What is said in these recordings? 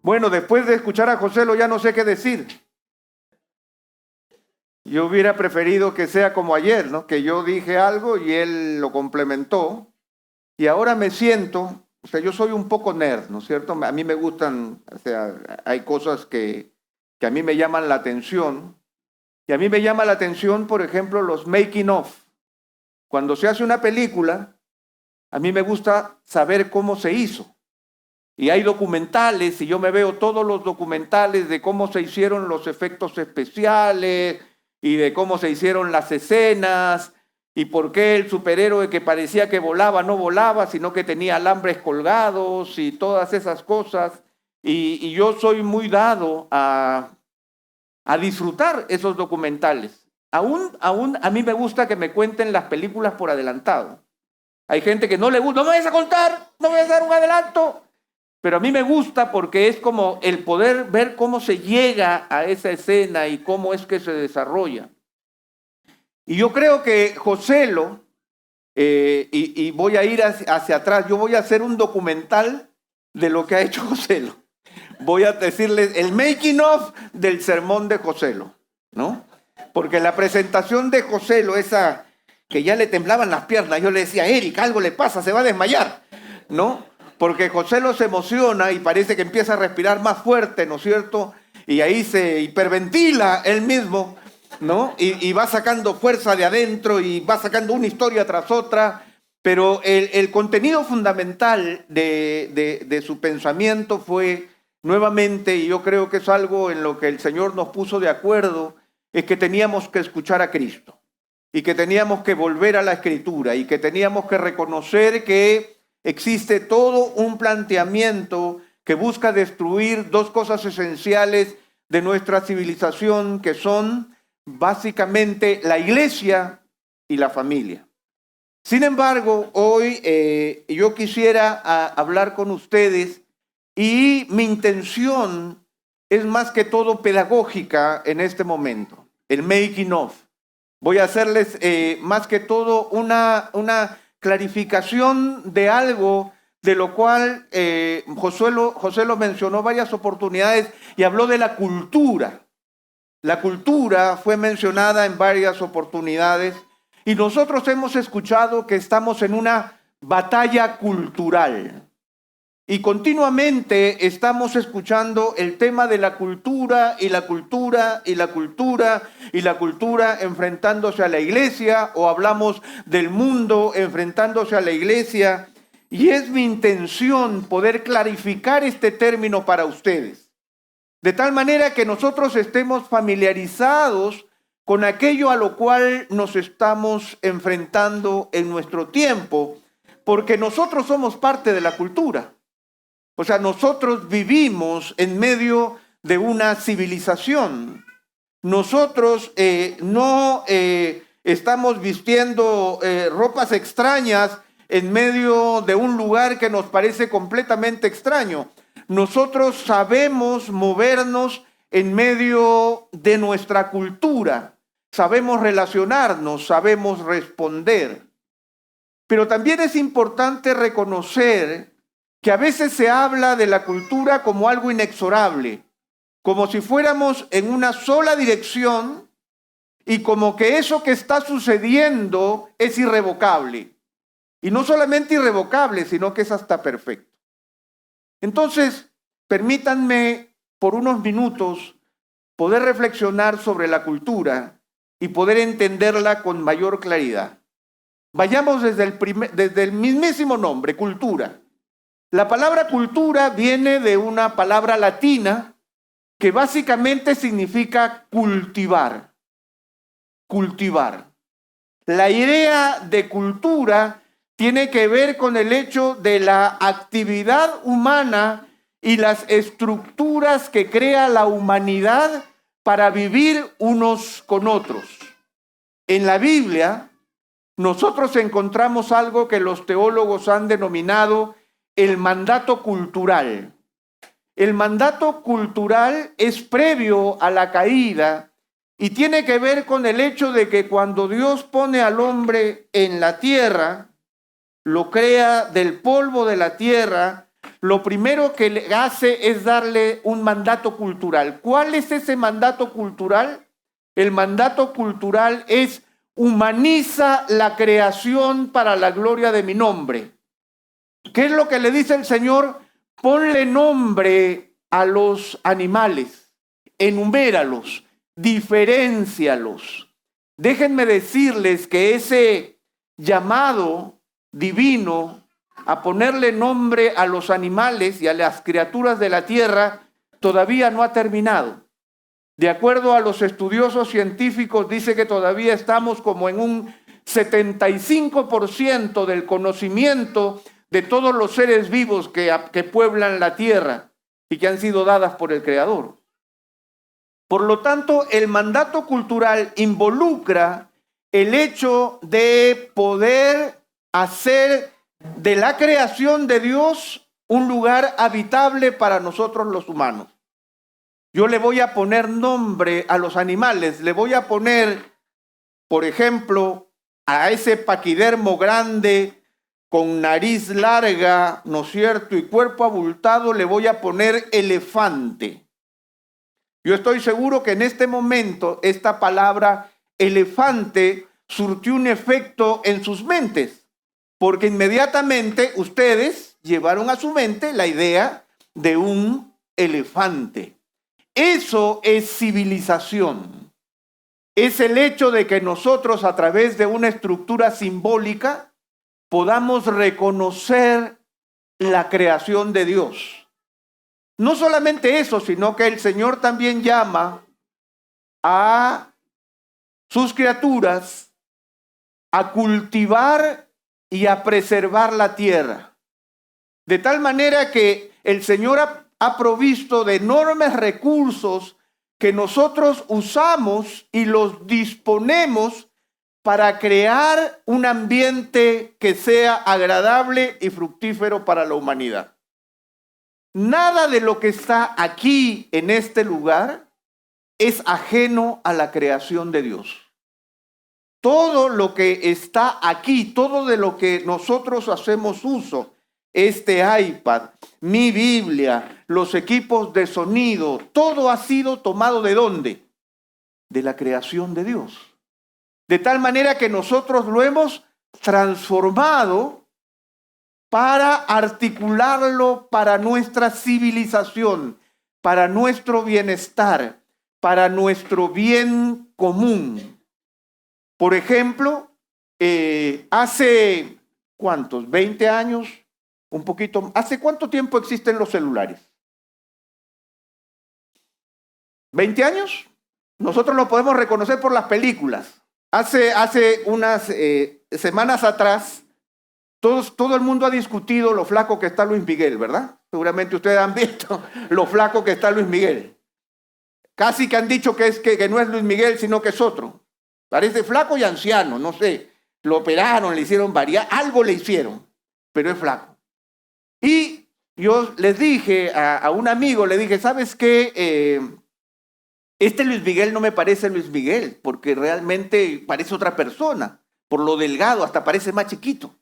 Bueno, después de escuchar a Joselo ya no sé qué decir. Yo hubiera preferido que sea como ayer, ¿no? Que yo dije algo y él lo complementó. Y ahora me siento, o sea, yo soy un poco nerd, ¿no es cierto? A mí me gustan, o sea, hay cosas que a mí me llaman la atención. Y a mí me llama la atención, por ejemplo, los making of. Cuando se hace una película, a mí me gusta saber cómo se hizo. Y hay documentales, y yo me veo todos los documentales de cómo se hicieron los efectos especiales y de cómo se hicieron las escenas y por qué el superhéroe que parecía que volaba no volaba, sino que tenía alambres colgados y todas esas cosas. Y yo soy muy dado a disfrutar esos documentales. Aún a mí me gusta que me cuenten las películas por adelantado. Hay gente que no le gusta, no me vayas a contar, no me vayas a dar un adelanto. Pero a mí me gusta porque es como el poder ver cómo se llega a esa escena y cómo es que se desarrolla. Y yo creo que Joselo, y voy a ir hacia atrás, yo voy a hacer un documental de lo que ha hecho Joselo. Voy a decirles el making of del sermón de Joselo, ¿no? Porque la presentación de Joselo, esa que ya le temblaban las piernas, yo le decía, Eric, algo le pasa, se va a desmayar, ¿no? Porque Joselo se emociona y parece que empieza a respirar más fuerte, ¿no es cierto? Y ahí se hiperventila él mismo, ¿no? Y va sacando fuerza de adentro y va sacando una historia tras otra. Pero el contenido fundamental de su pensamiento fue, nuevamente, y yo creo que es algo en lo que el Señor nos puso de acuerdo, es que teníamos que escuchar a Cristo y que teníamos que volver a la Escritura y que teníamos que reconocer que existe todo un planteamiento que busca destruir dos cosas esenciales de nuestra civilización, que son básicamente la iglesia y la familia. Sin embargo, hoy yo quisiera hablar con ustedes y mi intención es más que todo pedagógica en este momento, el making of. Voy a hacerles más que todo una clarificación de algo de lo cual José lo mencionó varias oportunidades y habló de la cultura. La cultura fue mencionada en varias oportunidades y nosotros hemos escuchado que estamos en una batalla cultural. Y continuamente estamos escuchando el tema de la cultura y la cultura y la cultura y la cultura enfrentándose a la iglesia, o hablamos del mundo enfrentándose a la iglesia. Y es mi intención poder clarificar este término para ustedes, de tal manera que nosotros estemos familiarizados con aquello a lo cual nos estamos enfrentando en nuestro tiempo, porque nosotros somos parte de la cultura. O sea, nosotros vivimos en medio de una civilización. Nosotros no estamos vistiendo ropas extrañas en medio de un lugar que nos parece completamente extraño. Nosotros sabemos movernos en medio de nuestra cultura. Sabemos relacionarnos, sabemos responder. Pero también es importante reconocer que a veces se habla de la cultura como algo inexorable, como si fuéramos en una sola dirección y como que eso que está sucediendo es irrevocable. Y no solamente irrevocable, sino que es hasta perfecto. Entonces, permítanme por unos minutos poder reflexionar sobre la cultura y poder entenderla con mayor claridad. Vayamos desde el mismísimo nombre, cultura. La palabra cultura viene de una palabra latina que básicamente significa cultivar. Cultivar. La idea de cultura tiene que ver con el hecho de la actividad humana y las estructuras que crea la humanidad para vivir unos con otros. En la Biblia, nosotros encontramos algo que los teólogos han denominado el mandato cultural. El mandato cultural es previo a la caída y tiene que ver con el hecho de que cuando Dios pone al hombre en la tierra, lo crea del polvo de la tierra, lo primero que le hace es darle un mandato cultural. ¿Cuál es ese mandato cultural? El mandato cultural es: humaniza la creación para la gloria de mi nombre. ¿Qué es lo que le dice el Señor? Ponle nombre a los animales, enuméralos, diferéncialos. Déjenme decirles que ese llamado divino a ponerle nombre a los animales y a las criaturas de la tierra todavía no ha terminado. De acuerdo a los estudiosos científicos, dice que todavía estamos como en un 75% del conocimiento de todos los seres vivos que pueblan la tierra y que han sido dadas por el Creador. Por lo tanto, el mandato cultural involucra el hecho de poder hacer de la creación de Dios un lugar habitable para nosotros los humanos. Yo le voy a poner nombre a los animales, le voy a poner, por ejemplo, a ese paquidermo grande con nariz larga, ¿no es cierto?, y cuerpo abultado, le voy a poner elefante. Yo estoy seguro que en este momento esta palabra elefante surtió un efecto en sus mentes, porque inmediatamente ustedes llevaron a su mente la idea de un elefante. Eso es civilización. Es el hecho de que nosotros, a través de una estructura simbólica, podamos reconocer la creación de Dios. No solamente eso, sino que el Señor también llama a sus criaturas a cultivar y a preservar la tierra. De tal manera que el Señor ha provisto de enormes recursos que nosotros usamos y los disponemos para crear un ambiente que sea agradable y fructífero para la humanidad. Nada de lo que está aquí en este lugar es ajeno a la creación de Dios. Todo lo que está aquí, todo de lo que nosotros hacemos uso, este iPad, mi Biblia, los equipos de sonido, todo ha sido tomado ¿de dónde? De la creación de Dios. De tal manera que nosotros lo hemos transformado para articularlo para nuestra civilización, para nuestro bienestar, para nuestro bien común. Por ejemplo, hace, ¿cuántos? 20 años, un poquito. ¿Hace cuánto tiempo existen los celulares? ¿20 años? Nosotros lo podemos reconocer por las películas. Hace unas semanas atrás, todo el mundo ha discutido lo flaco que está Luis Miguel, ¿verdad? Seguramente ustedes han visto lo flaco que está Luis Miguel. Casi que han dicho que no es Luis Miguel, sino que es otro. Parece flaco y anciano, no sé. Lo operaron, le hicieron variar, algo le hicieron, pero es flaco. Y yo les dije a un amigo, le dije, ¿sabes qué? Este Luis Miguel no me parece Luis Miguel, porque realmente parece otra persona. Por lo delgado, hasta parece más chiquito,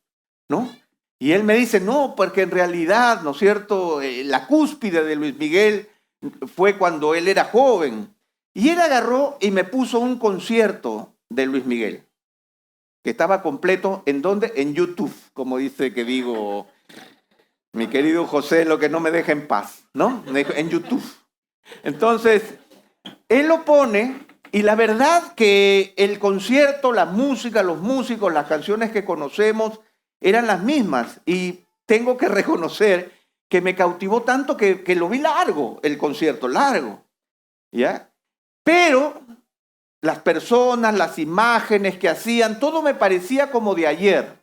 ¿no? Y él me dice, no, porque en realidad, ¿no es cierto?, la cúspide de Luis Miguel fue cuando él era joven. Y él agarró y me puso un concierto de Luis Miguel, que estaba completo, ¿en dónde? En YouTube, como dice que digo mi querido José, lo que no me deja en paz, ¿no? En YouTube. Entonces, él lo pone y la verdad que el concierto, la música, los músicos, las canciones que conocemos eran las mismas. Y tengo que reconocer que me cautivó tanto que lo vi largo, el concierto, largo, ¿ya? Pero las personas, las imágenes que hacían, todo me parecía como de ayer.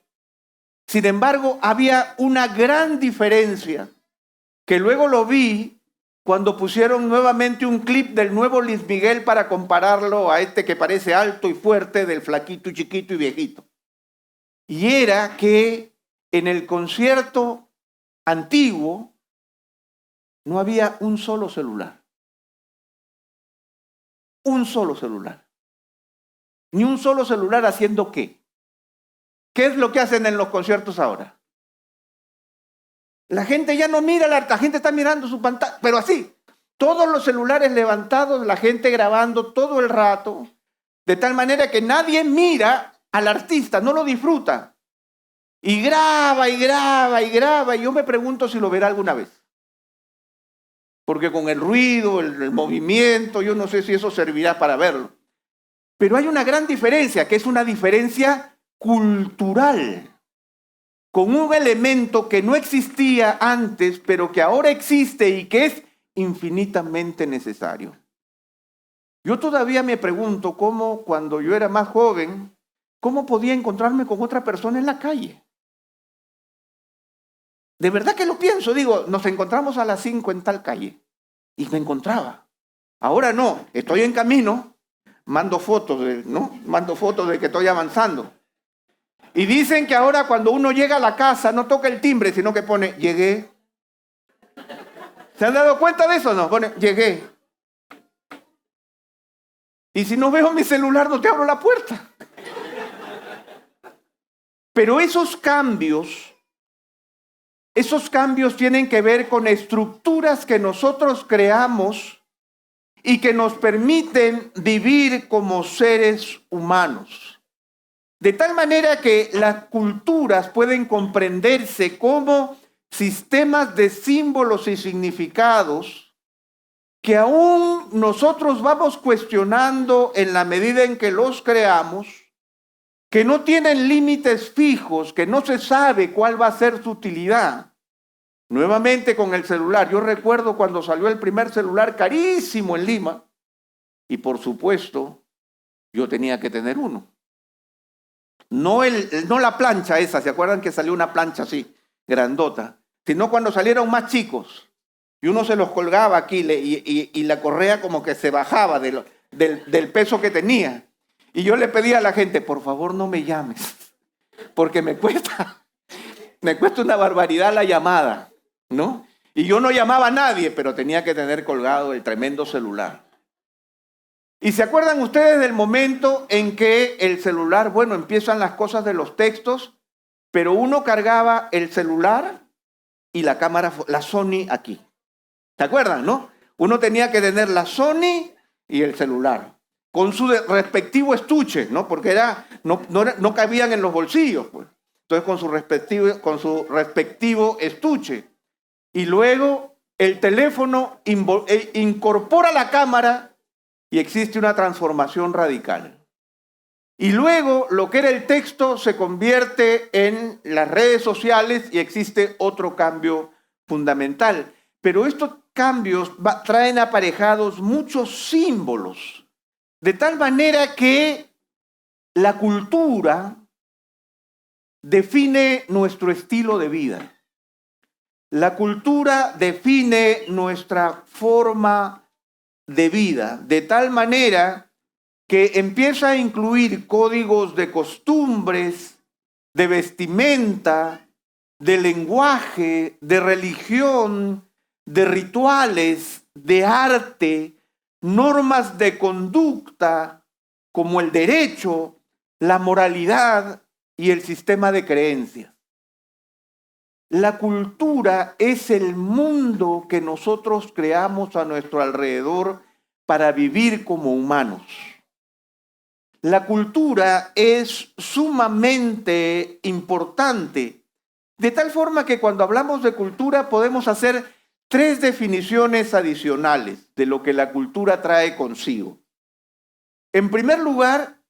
Sin embargo, había una gran diferencia que luego lo vi cuando pusieron nuevamente un clip del nuevo Luis Miguel para compararlo a este que parece alto y fuerte, del flaquito y chiquito y viejito. Y era que en el concierto antiguo no había un solo celular. Un solo celular. Ni un solo celular haciendo ¿qué? ¿Qué es lo que hacen en los conciertos ahora? La gente ya no mira, la gente está mirando su pantalla, pero así, todos los celulares levantados, la gente grabando todo el rato, de tal manera que nadie mira al artista, no lo disfruta. Y graba, y graba, y graba, y yo me pregunto si lo verá alguna vez. Porque con el ruido, el movimiento, yo no sé si eso servirá para verlo. Pero hay una gran diferencia, que es una diferencia cultural, con un elemento que no existía antes, pero que ahora existe y que es infinitamente necesario. Yo todavía me pregunto cómo, cuando yo era más joven, cómo podía encontrarme con otra persona en la calle. De verdad que lo pienso, digo, nos encontramos a las 5 en tal calle, y me encontraba. Ahora no, estoy en camino, mando fotos de que estoy avanzando. Y dicen que ahora cuando uno llega a la casa no toca el timbre, sino que pone, llegué. ¿Se han dado cuenta de eso? No, pone, llegué. Y si no veo mi celular, no te abro la puerta. Pero esos cambios tienen que ver con estructuras que nosotros creamos y que nos permiten vivir como seres humanos. De tal manera que las culturas pueden comprenderse como sistemas de símbolos y significados que aún nosotros vamos cuestionando en la medida en que los creamos, que no tienen límites fijos, que no se sabe cuál va a ser su utilidad. Nuevamente con el celular. Yo recuerdo cuando salió el primer celular carísimo en Lima, y por supuesto yo tenía que tener uno. No la plancha esa, ¿se acuerdan que salió una plancha así, grandota? Sino cuando salieron más chicos. Y uno se los colgaba aquí y la correa como que se bajaba del peso que tenía. Y yo le pedía a la gente, por favor no me llames, porque me cuesta una barbaridad la llamada, ¿no? Y yo no llamaba a nadie, pero tenía que tener colgado el tremendo celular. ¿Y se acuerdan ustedes del momento en que el celular, empiezan las cosas de los textos, pero uno cargaba el celular y la cámara, la Sony aquí? ¿Se acuerdan, no? Uno tenía que tener la Sony y el celular, con su respectivo estuche, ¿no? Porque no cabían en los bolsillos, pues. Entonces con su respectivo estuche. Y luego el teléfono incorpora la cámara y existe una transformación radical. Y luego lo que era el texto se convierte en las redes sociales y existe otro cambio fundamental. Pero estos cambios traen aparejados muchos símbolos, de tal manera que la cultura define nuestro estilo de vida. La cultura define nuestra forma de vida, de tal manera que empieza a incluir códigos de costumbres, de vestimenta, de lenguaje, de religión, de rituales, de arte, normas de conducta como el derecho, la moralidad y el sistema de creencias. La cultura es el mundo que nosotros creamos a nuestro alrededor para vivir como humanos. La cultura es sumamente importante, de tal forma que cuando hablamos de cultura podemos hacer 3 definiciones adicionales de lo que la cultura trae consigo. En primer lugar,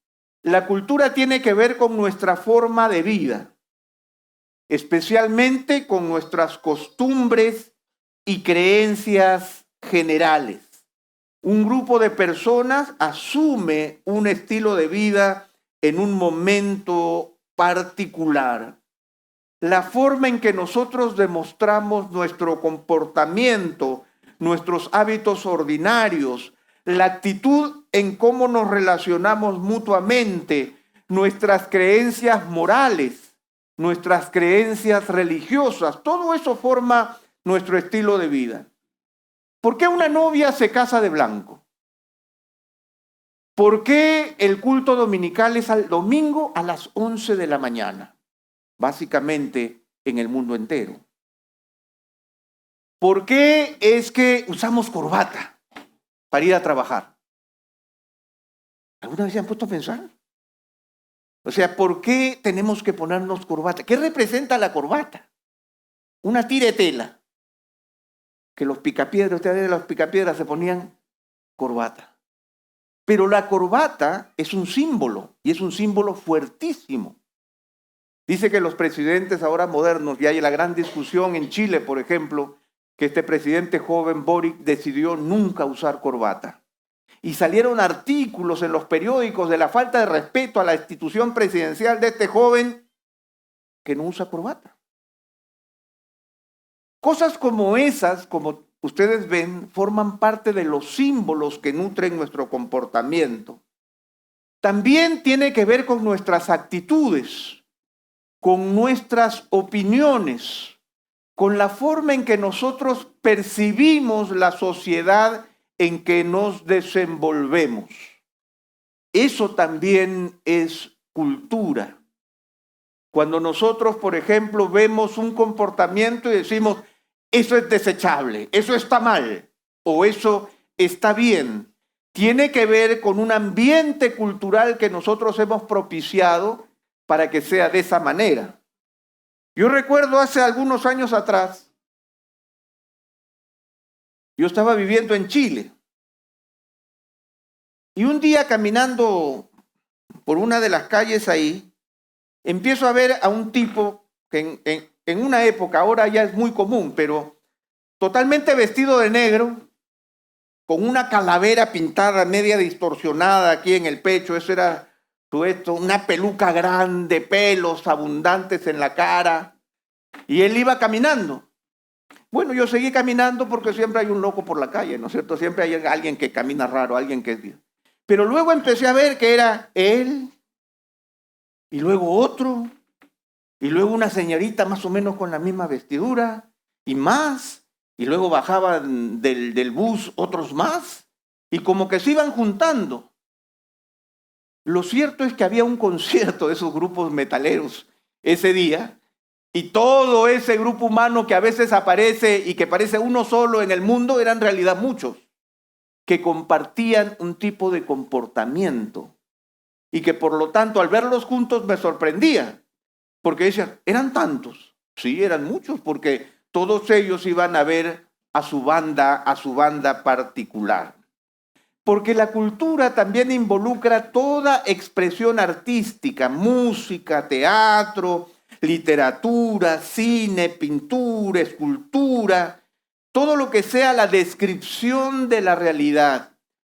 la cultura tiene que ver con nuestra forma de vida, especialmente con nuestras costumbres y creencias generales. Un grupo de personas asume un estilo de vida en un momento particular. La forma en que nosotros demostramos nuestro comportamiento, nuestros hábitos ordinarios, la actitud en cómo nos relacionamos mutuamente, nuestras creencias morales, nuestras creencias religiosas, todo eso forma nuestro estilo de vida. ¿Por qué una novia se casa de blanco? ¿Por qué el culto dominical es al domingo a las 11 de la mañana? Básicamente en el mundo entero. ¿Por qué es que usamos corbata para ir a trabajar? ¿Alguna vez se han puesto a pensar? O sea, ¿por qué tenemos que ponernos corbata? ¿Qué representa la corbata? Una tira de tela. Que los picapiedras, ustedes los picapiedras se ponían corbata. Pero la corbata es un símbolo, y es un símbolo fuertísimo. Dice que los presidentes ahora modernos, y hay la gran discusión en Chile, por ejemplo, que este presidente joven, Boric, decidió nunca usar corbata. Y salieron artículos en los periódicos de la falta de respeto a la institución presidencial de este joven que no usa corbata. Cosas como esas, como ustedes ven, forman parte de los símbolos que nutren nuestro comportamiento. También tiene que ver con nuestras actitudes, con nuestras opiniones, con la forma en que nosotros percibimos la sociedad en que nos desenvolvemos. Eso también es cultura. Cuando nosotros, por ejemplo, vemos un comportamiento y decimos, eso es desechable, eso está mal, o eso está bien, tiene que ver con un ambiente cultural que nosotros hemos propiciado para que sea de esa manera. Yo recuerdo hace algunos años atrás, yo estaba viviendo en Chile, y un día caminando por una de las calles ahí, empiezo a ver a un tipo que en una época, ahora ya es muy común, pero totalmente vestido de negro, con una calavera pintada media distorsionada aquí en el pecho, eso era una peluca grande, pelos abundantes en la cara, y él iba caminando. Bueno, yo seguí caminando porque siempre hay un loco por la calle, ¿no es cierto? Siempre hay alguien que camina raro, alguien que es... Pero luego empecé a ver que era él, y luego otro, y luego una señorita más o menos con la misma vestidura, y más, y luego bajaban del bus otros más, y como que se iban juntando. Lo cierto es que había un concierto de esos grupos metaleros ese día, y todo ese grupo humano que a veces aparece y que parece uno solo en el mundo, eran en realidad muchos, que compartían un tipo de comportamiento, y que por lo tanto al verlos juntos me sorprendía, porque decían, ¿eran tantos? Sí, eran muchos, porque todos ellos iban a ver a su banda particular. Porque la cultura también involucra toda expresión artística, música, teatro, literatura, cine, pintura, escultura, todo lo que sea la descripción de la realidad,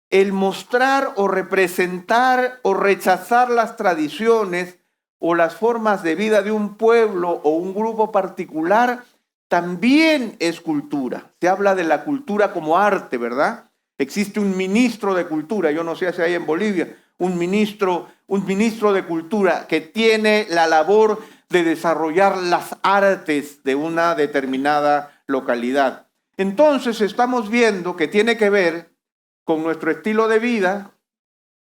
el mostrar o representar o rechazar las tradiciones o las formas de vida de un pueblo o un grupo particular, también es cultura. Se habla de la cultura como arte, ¿verdad? Existe un ministro de cultura, yo no sé si hay en Bolivia, un ministro de cultura que tiene la labor de desarrollar las artes de una determinada localidad. Entonces estamos viendo que tiene que ver con nuestro estilo de vida,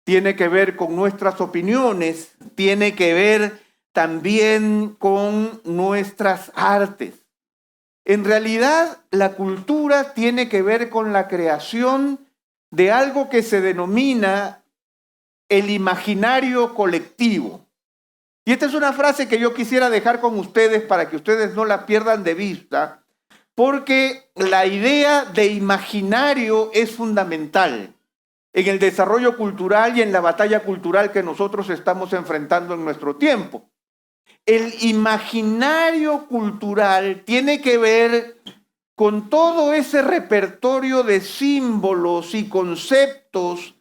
tiene que ver con nuestras opiniones, tiene que ver también con nuestras artes. En realidad, la cultura tiene que ver con la creación de algo que se denomina el imaginario colectivo. Y esta es una frase que yo quisiera dejar con ustedes para que ustedes no la pierdan de vista, porque la idea de imaginario es fundamental en el desarrollo cultural y en la batalla cultural que nosotros estamos enfrentando en nuestro tiempo. El imaginario cultural tiene que ver con todo ese repertorio de símbolos y conceptos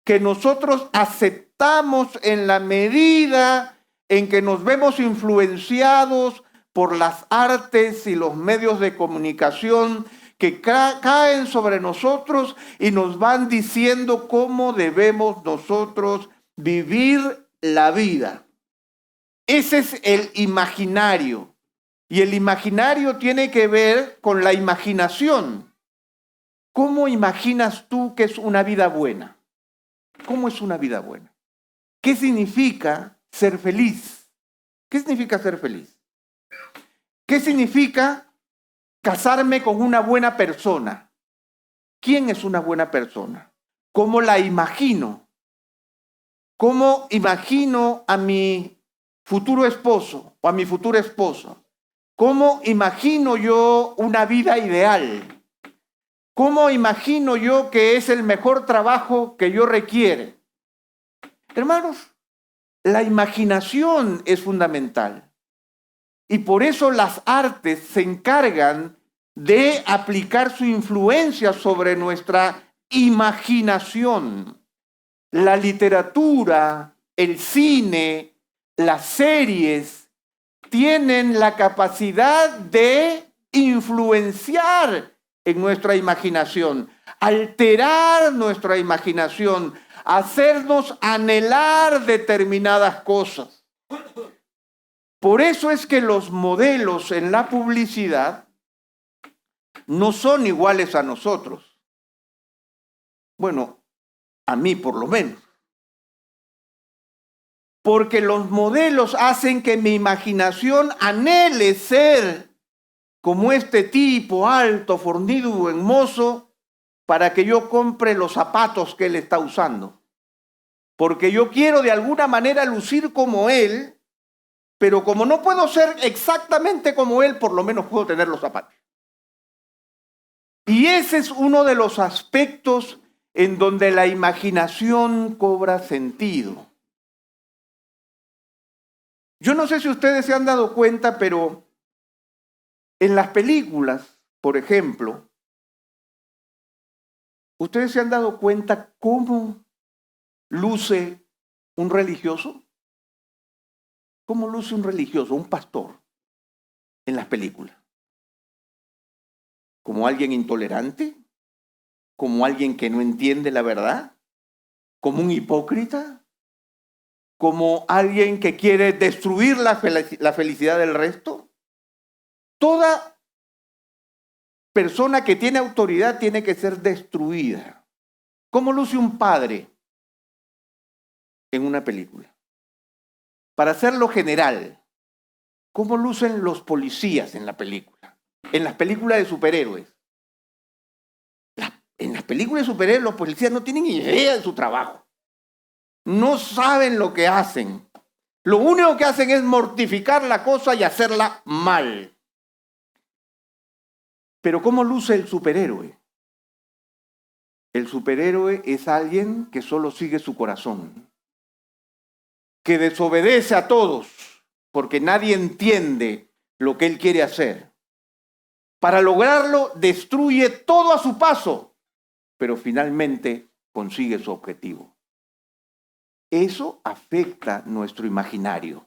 que nosotros aceptamos en la medida en que nos vemos influenciados por las artes y los medios de comunicación que caen sobre nosotros y nos van diciendo cómo debemos nosotros vivir la vida. Ese es el imaginario. Y el imaginario tiene que ver con la imaginación. ¿Cómo imaginas tú que es una vida buena? ¿Cómo es una vida buena? ¿Qué significa ser feliz? ¿Qué significa ser feliz? ¿Qué significa casarme con una buena persona. ¿Quién es una buena persona? ¿Cómo la imagino? ¿Cómo imagino a mi futuro esposo o a mi futura esposa? ¿Cómo imagino yo una vida ideal? ¿Cómo imagino yo que es el mejor trabajo que yo requiere? Hermanos, la imaginación es fundamental. Y por eso las artes se encargan de aplicar su influencia sobre nuestra imaginación. La literatura, el cine, las series tienen la capacidad de influenciar en nuestra imaginación, alterar nuestra imaginación, hacernos anhelar determinadas cosas. Por eso es que los modelos en la publicidad no son iguales a nosotros. Bueno, a mí por lo menos. Porque los modelos hacen que mi imaginación anhele ser como este tipo, alto, fornido, hermoso, para que yo compre los zapatos que él está usando. Porque yo quiero de alguna manera lucir como él, pero como no puedo ser exactamente como él, por lo menos puedo tener los zapatos. Y ese es uno de los aspectos en donde la imaginación cobra sentido. Yo no sé si ustedes se han dado cuenta, pero en las películas, por ejemplo, ¿ustedes se han dado cuenta cómo luce un religioso? ¿Cómo luce un religioso, un pastor, en las películas? ¿Como alguien intolerante? ¿Como alguien que no entiende la verdad? ¿Como un hipócrita? ¿Como alguien que quiere destruir la felicidad del resto? Toda persona que tiene autoridad tiene que ser destruida. ¿Cómo luce un padre en una película? Para hacerlo general, ¿cómo lucen los policías en la película? En las películas de superhéroes. En las películas de superhéroes los policías no tienen idea de su trabajo. No saben lo que hacen. Lo único que hacen es mortificar la cosa y hacerla mal. Pero ¿cómo luce el superhéroe? El superhéroe es alguien que solo sigue su corazón, que desobedece a todos porque nadie entiende lo que él quiere hacer. Para lograrlo, destruye todo a su paso, pero finalmente consigue su objetivo. Eso afecta nuestro imaginario.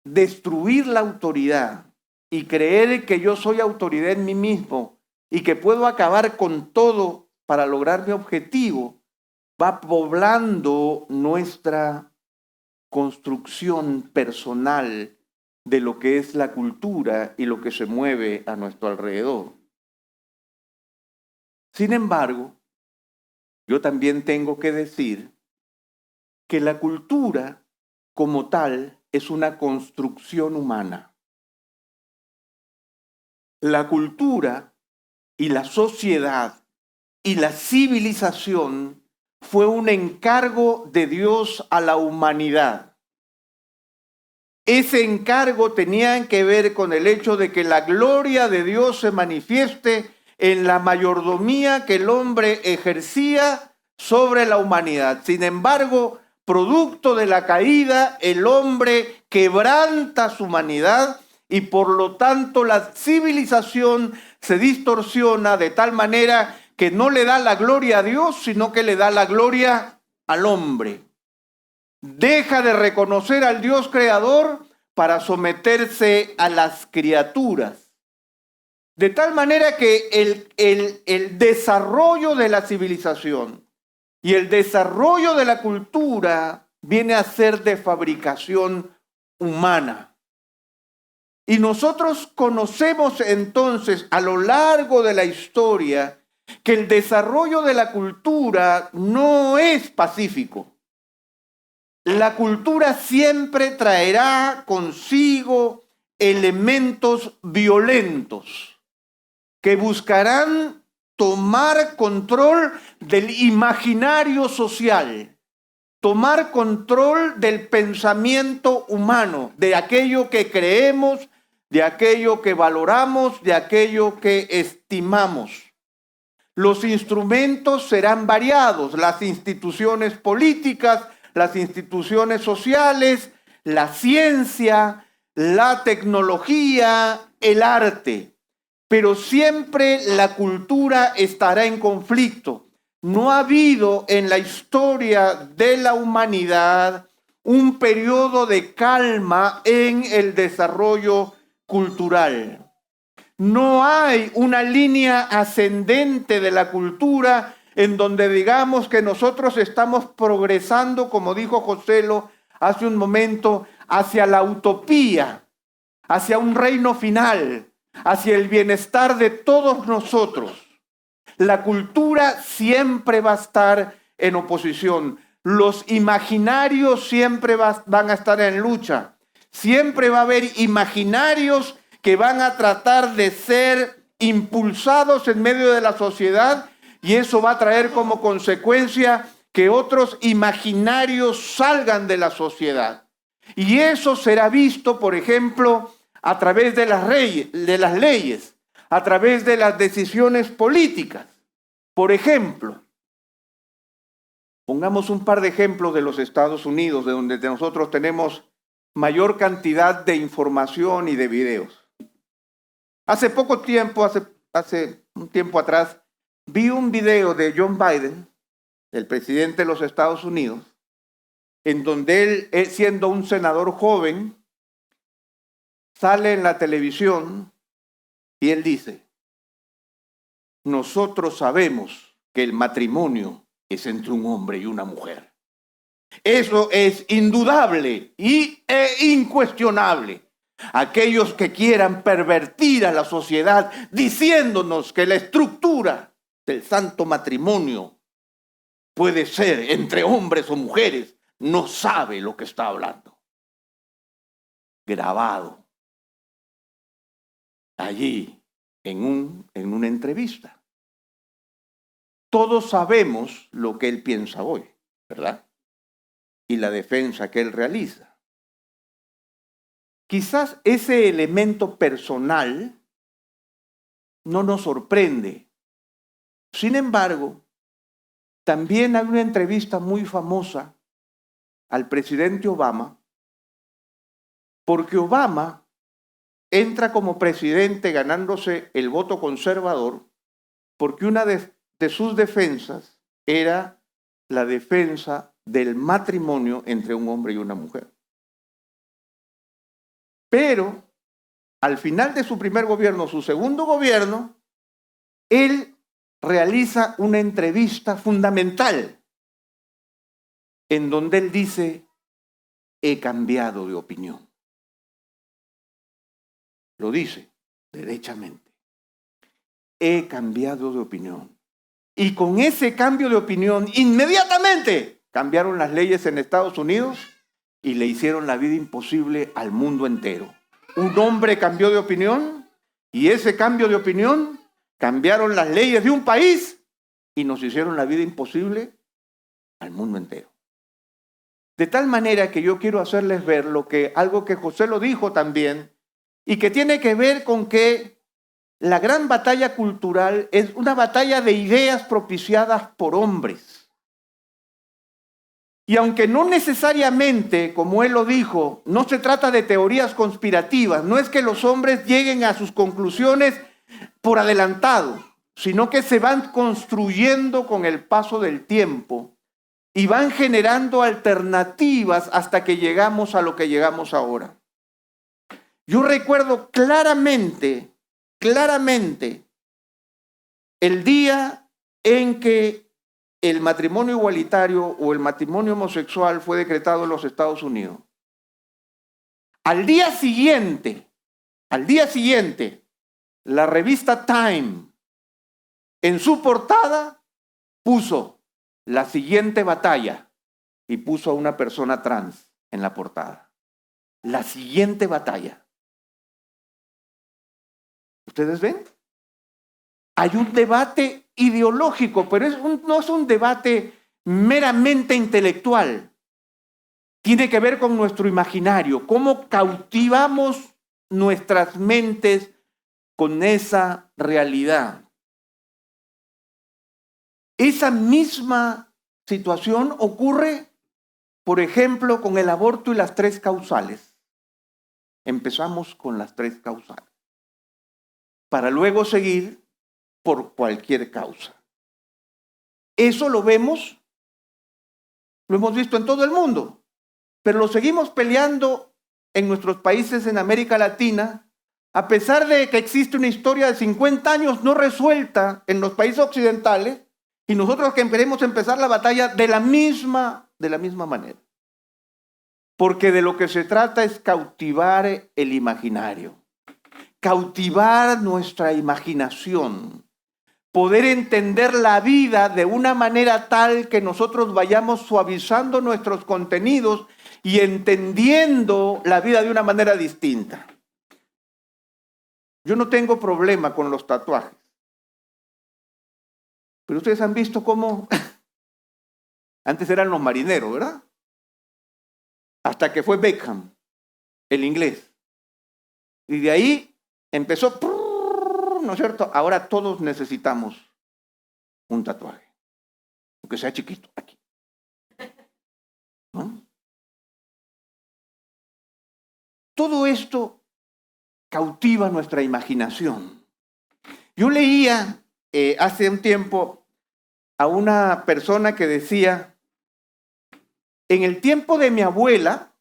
Destruir la autoridad y creer que yo soy autoridad en mí mismo y que puedo acabar con todo para lograr mi objetivo, va poblando nuestra construcción personal de lo que es la cultura y lo que se mueve a nuestro alrededor. Sin embargo, yo también tengo que decir que la cultura como tal es una construcción humana. La cultura y la sociedad y la civilización fue un encargo de Dios a la humanidad. Ese encargo tenía que ver con el hecho de que la gloria de Dios se manifieste en la mayordomía que el hombre ejercía sobre la humanidad. Sin embargo, producto de la caída, el hombre quebranta su humanidad y por lo tanto la civilización se distorsiona de tal manera que no le da la gloria a Dios, sino que le da la gloria al hombre. Deja de reconocer al Dios creador para someterse a las criaturas. De tal manera que el desarrollo de la civilización y el desarrollo de la cultura viene a ser de fabricación humana. Y nosotros conocemos entonces a lo largo de la historia que el desarrollo de la cultura no es pacífico. la cultura siempre traerá consigo elementos violentos que buscarán tomar control del imaginario social, tomar control del pensamiento humano, de aquello que creemos, de aquello que valoramos, de aquello que estimamos. Los instrumentos serán variados, las instituciones políticas, las instituciones sociales, la ciencia, la tecnología, el arte. Pero siempre la cultura estará en conflicto. No ha habido en la historia de la humanidad un periodo de calma en el desarrollo cultural. No hay una línea ascendente de la cultura en donde digamos que nosotros estamos progresando, como dijo Joselo hace un momento, hacia la utopía, hacia un reino final, hacia el bienestar de todos nosotros. La cultura siempre va a estar en oposición. Los imaginarios siempre van a estar en lucha. Siempre va a haber imaginarios que van a tratar de ser impulsados en medio de la sociedad, y eso va a traer como consecuencia que otros imaginarios salgan de la sociedad. Y eso será visto, por ejemplo, a través de las leyes, a través de las decisiones políticas. Por ejemplo, pongamos un par de ejemplos de los Estados Unidos, de donde nosotros tenemos mayor cantidad de información y de videos. Hace poco tiempo, hace un tiempo atrás, vi un video de John Biden, el presidente de los Estados Unidos, en donde él, siendo un senador joven, sale en la televisión y él dice: nosotros sabemos que el matrimonio es entre un hombre y una mujer. Eso es indudable e incuestionable. Aquellos que quieran pervertir a la sociedad diciéndonos que la estructura del santo matrimonio puede ser entre hombres o mujeres, no sabe lo que está hablando. Grabado allí en una entrevista. Todos sabemos lo que él piensa hoy, ¿verdad? Y la defensa que él realiza. Quizás ese elemento personal no nos sorprende. Sin embargo, también hay una entrevista muy famosa al presidente Obama, porque Obama entra como presidente ganándose el voto conservador, porque una de sus defensas era la defensa del matrimonio entre un hombre y una mujer. Pero al final de su primer gobierno, su segundo gobierno, él realiza una entrevista fundamental en donde él dice: he cambiado de opinión. Lo dice derechamente. He cambiado de opinión. Y con ese cambio de opinión, inmediatamente cambiaron las leyes en Estados Unidos y le hicieron la vida imposible al mundo entero. Un hombre cambió de opinión y ese cambio de opinión cambiaron las leyes de un país y nos hicieron la vida imposible al mundo entero. De tal manera que yo quiero hacerles ver algo que José lo dijo también, y que tiene que ver con que la gran batalla cultural es una batalla de ideas propiciadas por hombres. Y aunque no necesariamente, como él lo dijo, no se trata de teorías conspirativas, no es que los hombres lleguen a sus conclusiones por adelantado, sino que se van construyendo con el paso del tiempo y van generando alternativas hasta que llegamos a lo que llegamos ahora. Yo recuerdo claramente el día en que el matrimonio igualitario o el matrimonio homosexual fue decretado en los Estados Unidos. Al día siguiente, la revista Time, en su portada, puso la siguiente batalla. y puso a una persona trans en la portada. La siguiente batalla. ¿Ustedes ven? Hay un debate ideológico, pero no es un debate meramente intelectual. Tiene que ver con nuestro imaginario, cómo cautivamos nuestras mentes con esa realidad. Esa misma situación ocurre, por ejemplo, con el aborto y las 3 causales. Empezamos con las 3 causales, para luego seguir por cualquier causa. Eso lo hemos visto en todo el mundo, pero lo seguimos peleando en nuestros países en América Latina, a pesar de que existe una historia de 50 años no resuelta en los países occidentales, y nosotros que queremos empezar la batalla de la misma manera. Porque de lo que se trata es cautivar el imaginario, cautivar nuestra imaginación, poder entender la vida de una manera tal que nosotros vayamos suavizando nuestros contenidos y entendiendo la vida de una manera distinta. Yo no tengo problema con los tatuajes, pero ustedes han visto cómo antes eran los marineros, ¿verdad? Hasta que fue Beckham, el inglés. Y de ahí empezó, ¿no es cierto? Ahora todos necesitamos un tatuaje, aunque sea chiquito, aquí. ¿No? Todo esto cautiva nuestra imaginación. Yo leía hace un tiempo a una persona que decía, en el tiempo de mi abuela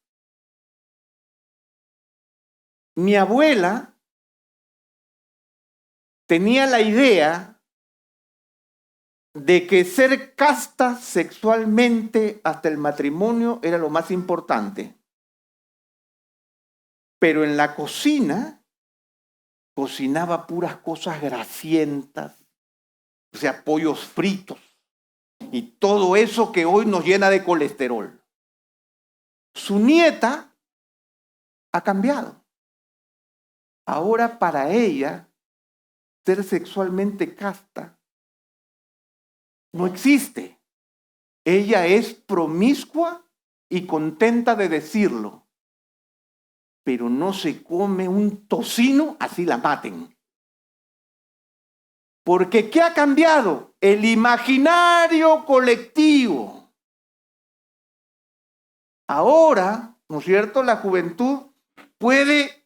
tenía la idea de que ser casta sexualmente hasta el matrimonio era lo más importante. Pero en la cocina cocinaba puras cosas grasientas, o sea, pollos fritos y todo eso que hoy nos llena de colesterol. Su nieta ha cambiado. Ahora para ella, ser sexualmente casta no existe. Ella es promiscua y contenta de decirlo, pero no se come un tocino así la maten. Porque ¿qué ha cambiado? El imaginario colectivo. Ahora, ¿no es cierto?, la juventud puede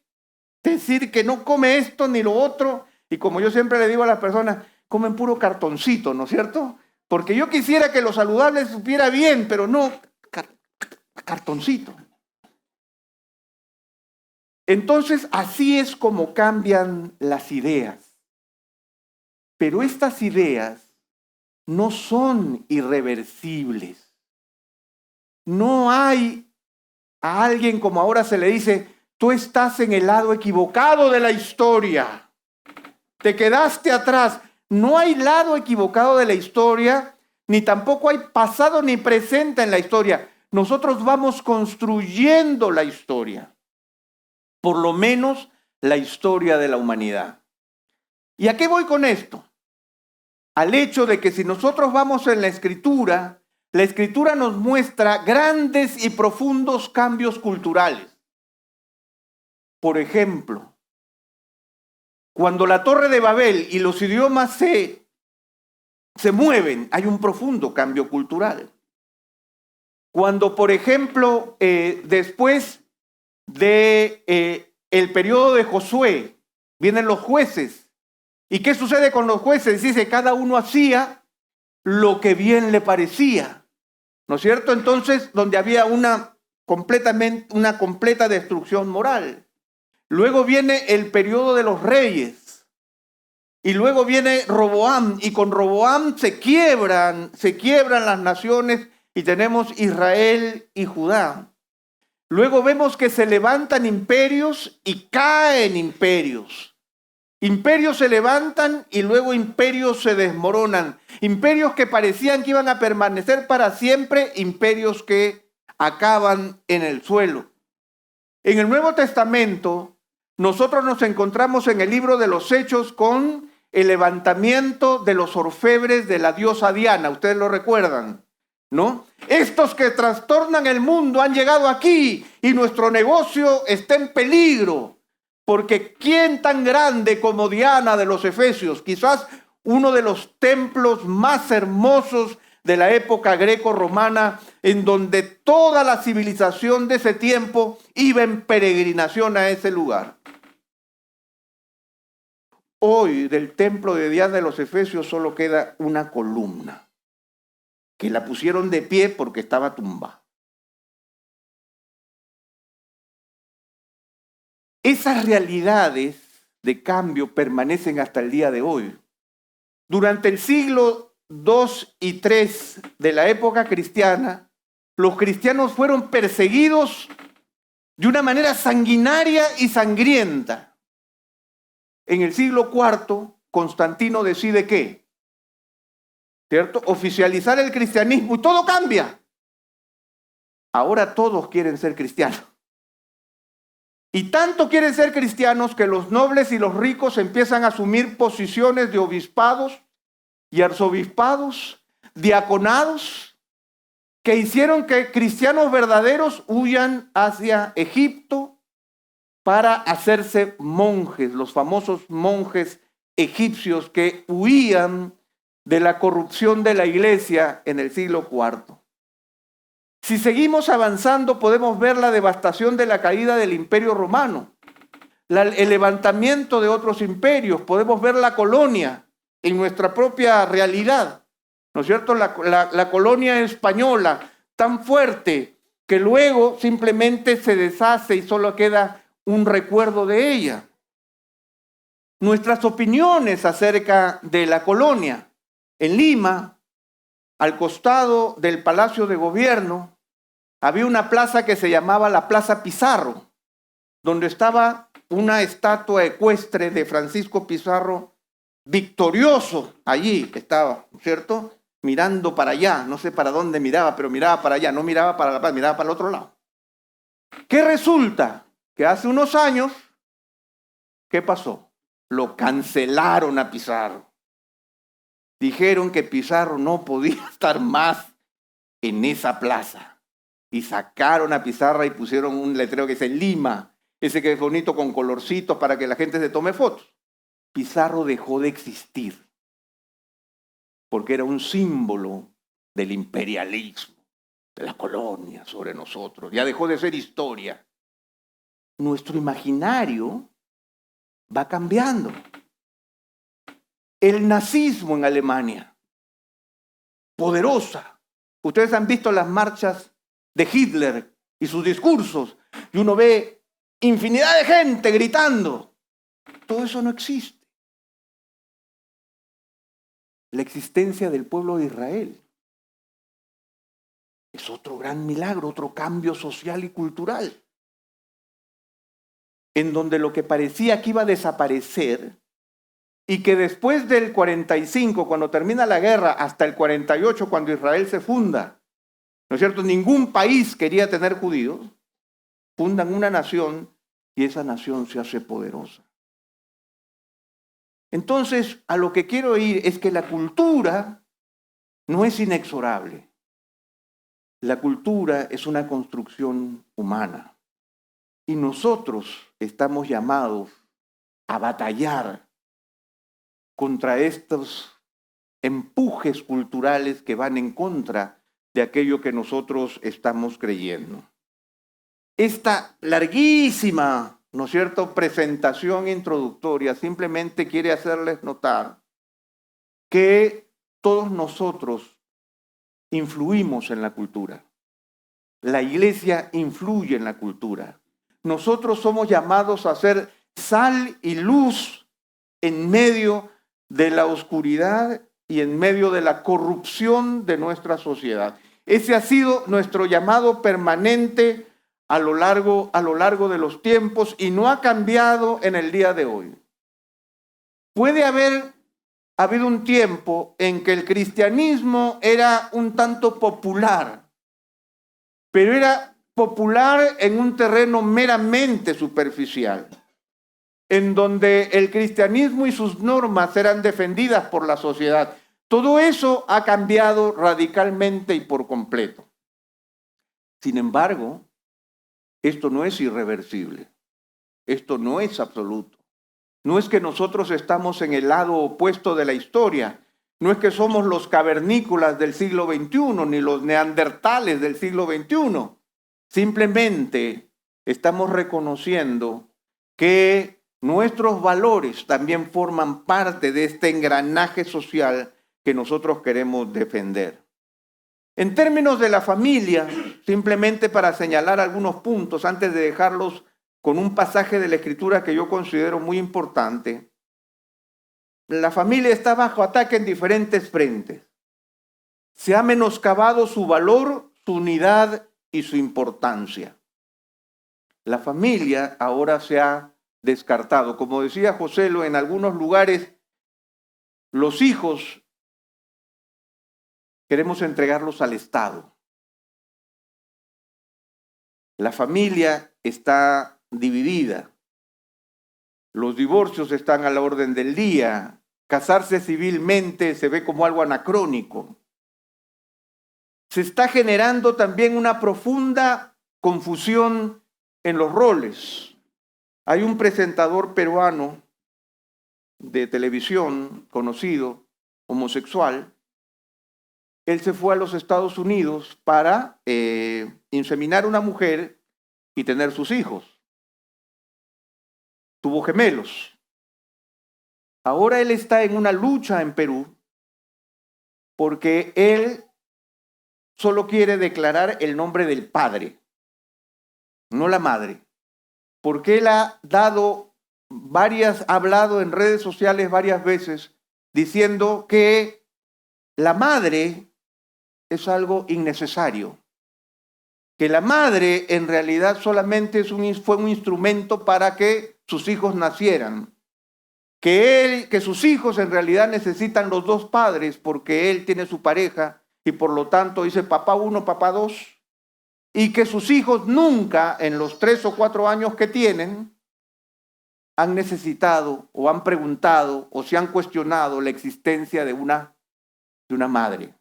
decir que no come esto ni lo otro, y como yo siempre le digo a las personas, comen puro cartoncito, ¿no es cierto? Porque yo quisiera que lo saludable supiera bien, pero no cartoncito. Entonces, así es como cambian las ideas. Pero estas ideas no son irreversibles. No hay a alguien, como ahora se le dice, tú estás en el lado equivocado de la historia. Te quedaste atrás. No hay lado equivocado de la historia, ni tampoco hay pasado ni presente en la historia. Nosotros vamos construyendo la historia. Por lo menos la historia de la humanidad. ¿Y a qué voy con esto? Al hecho de que si nosotros vamos en la Escritura nos muestra grandes y profundos cambios culturales. Por ejemplo, cuando la Torre de Babel y los idiomas se mueven, hay un profundo cambio cultural. Cuando, por ejemplo, después de el periodo de Josué, vienen los jueces. ¿Y qué sucede con los jueces? Dice, cada uno hacía lo que bien le parecía. ¿No es cierto? Entonces, donde había una completa destrucción moral. Luego viene el periodo de los reyes. Y luego viene Roboam. Y con Roboam se quiebran las naciones y tenemos Israel y Judá. Luego vemos que se levantan imperios y caen imperios. Imperios se levantan y luego imperios se desmoronan. Imperios que parecían que iban a permanecer para siempre, imperios que acaban en el suelo. En el Nuevo Testamento, nosotros nos encontramos en el libro de los Hechos con el levantamiento de los orfebres de la diosa Diana. Ustedes lo recuerdan, ¿no? Estos que trastornan el mundo han llegado aquí y nuestro negocio está en peligro. Porque ¿quién tan grande como Diana de los Efesios? Quizás uno de los templos más hermosos de la época greco-romana, en donde toda la civilización de ese tiempo iba en peregrinación a ese lugar. Hoy del templo de Diana de los Efesios solo queda una columna, que la pusieron de pie porque estaba tumbada. Esas realidades de cambio permanecen hasta el día de hoy. Durante el siglo II y III de la época cristiana, los cristianos fueron perseguidos de una manera sanguinaria y sangrienta. En el siglo IV, Constantino decide ¿qué? ¿Cierto? Oficializar el cristianismo y todo cambia. Ahora todos quieren ser cristianos. Y tanto quieren ser cristianos que los nobles y los ricos empiezan a asumir posiciones de obispados y arzobispados, diaconados, que hicieron que cristianos verdaderos huyan hacia Egipto para hacerse monjes, los famosos monjes egipcios que huían de la corrupción de la iglesia en el siglo IV. Si seguimos avanzando, podemos ver la devastación de la caída del Imperio Romano, el levantamiento de otros imperios, podemos ver la colonia en nuestra propia realidad, ¿no es cierto? La colonia española, tan fuerte que luego simplemente se deshace y solo queda un recuerdo de ella. Nuestras opiniones acerca de la colonia. En Lima, al costado del Palacio de Gobierno, había una plaza que se llamaba la Plaza Pizarro, donde estaba una estatua ecuestre de Francisco Pizarro, victorioso, allí estaba, ¿cierto? Mirando para allá, no sé para dónde miraba, pero miraba para allá, no miraba para la plaza, miraba para el otro lado. ¿Qué resulta? Que hace unos años, ¿qué pasó? Lo cancelaron a Pizarro. Dijeron que Pizarro no podía estar más en esa plaza. Y sacaron a Pizarro y pusieron un letrero que dice Lima, ese que es bonito con colorcitos para que la gente se tome fotos. Pizarro dejó de existir porque era un símbolo del imperialismo, de la colonia sobre nosotros. Ya dejó de ser historia. Nuestro imaginario va cambiando. El nazismo en Alemania, poderosa. Ustedes han visto las marchas de Hitler y sus discursos, y uno ve infinidad de gente gritando. Todo eso no existe. La existencia del pueblo de Israel es otro gran milagro, otro cambio social y cultural, en donde lo que parecía que iba a desaparecer y que después del 45, cuando termina la guerra, hasta el 48, cuando Israel se funda, ¿no es cierto? Ningún país quería tener judíos. Fundan una nación y esa nación se hace poderosa. Entonces, a lo que quiero ir es que la cultura no es inexorable. La cultura es una construcción humana. Y nosotros estamos llamados a batallar contra estos empujes culturales que van en contra de aquello que nosotros estamos creyendo. Esta larguísima, ¿no es cierto?, presentación introductoria simplemente quiere hacerles notar que todos nosotros influimos en la cultura. La iglesia influye en la cultura. Nosotros somos llamados a ser sal y luz en medio de la oscuridad y en medio de la corrupción de nuestra sociedad. Ese ha sido nuestro llamado permanente a lo largo de los tiempos y no ha cambiado en el día de hoy. Puede haber habido un tiempo en que el cristianismo era un tanto popular, pero era popular en un terreno meramente superficial, en donde el cristianismo y sus normas eran defendidas por la sociedad. Todo eso ha cambiado radicalmente y por completo. Sin embargo, esto no es irreversible, esto no es absoluto. No es que nosotros estamos en el lado opuesto de la historia, no es que somos los cavernícolas del siglo XXI, ni los neandertales del siglo XXI. Simplemente estamos reconociendo que nuestros valores también forman parte de este engranaje social que nosotros queremos defender. En términos de la familia, simplemente para señalar algunos puntos antes de dejarlos con un pasaje de la Escritura que yo considero muy importante, la familia está bajo ataque en diferentes frentes. Se ha menoscabado su valor, su unidad y su importancia. La familia ahora se ha descartado. Como decía Joselo, en algunos lugares los hijos queremos entregarlos al Estado. La familia está dividida. Los divorcios están a la orden del día. Casarse civilmente se ve como algo anacrónico. Se está generando también una profunda confusión en los roles. Hay un presentador peruano de televisión conocido, homosexual. Él se fue a los Estados Unidos para inseminar una mujer y tener sus hijos. Tuvo gemelos. Ahora él está en una lucha en Perú porque él solo quiere declarar el nombre del padre, no la madre. Porque él ha hablado en redes sociales varias veces diciendo que la madre es algo innecesario. Que la madre en realidad solamente fue un instrumento para que sus hijos nacieran. Que sus hijos en realidad necesitan los dos padres porque él tiene su pareja y por lo tanto dice papá 1, papá 2. Y que sus hijos nunca en los 3 o 4 años que tienen han necesitado o han preguntado o se han cuestionado la existencia de una madre.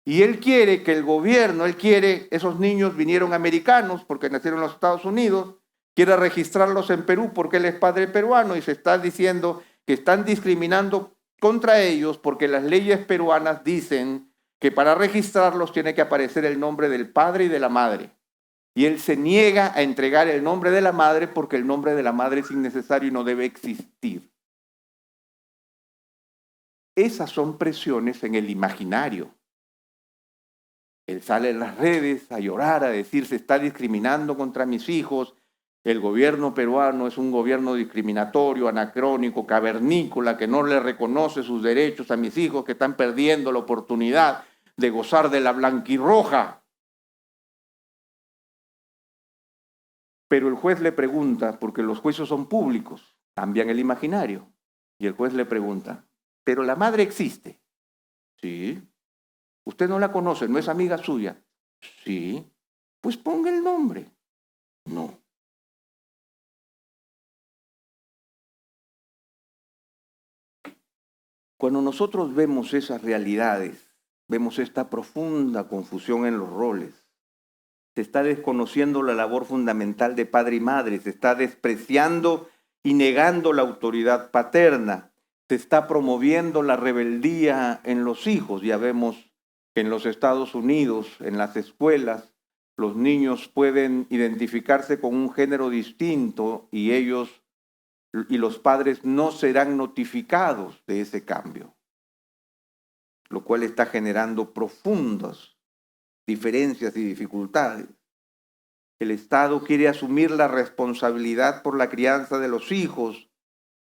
Y él quiere que el gobierno, esos niños vinieron americanos porque nacieron en los Estados Unidos, quiere registrarlos en Perú porque él es padre peruano y se está diciendo que están discriminando contra ellos porque las leyes peruanas dicen que para registrarlos tiene que aparecer el nombre del padre y de la madre. Y él se niega a entregar el nombre de la madre porque el nombre de la madre es innecesario y no debe existir. Esas son presiones en el imaginario. Él sale en las redes a llorar, a decir se está discriminando contra mis hijos. El gobierno peruano es un gobierno discriminatorio, anacrónico, cavernícola, que no le reconoce sus derechos a mis hijos que están perdiendo la oportunidad de gozar de la blanquirroja. Pero el juez le pregunta, porque los juicios son públicos, cambian el imaginario. Y el juez le pregunta, ¿pero la madre existe? Sí. ¿Usted no la conoce? ¿No es amiga suya? Sí. Pues ponga el nombre. No. Cuando nosotros vemos esas realidades, vemos esta profunda confusión en los roles, se está desconociendo la labor fundamental de padre y madre, se está despreciando y negando la autoridad paterna, se está promoviendo la rebeldía en los hijos. Ya vemos que en los Estados Unidos, en las escuelas, los niños pueden identificarse con un género distinto y los padres no serán notificados de ese cambio, lo cual está generando profundas diferencias y dificultades. El Estado quiere asumir la responsabilidad por la crianza de los hijos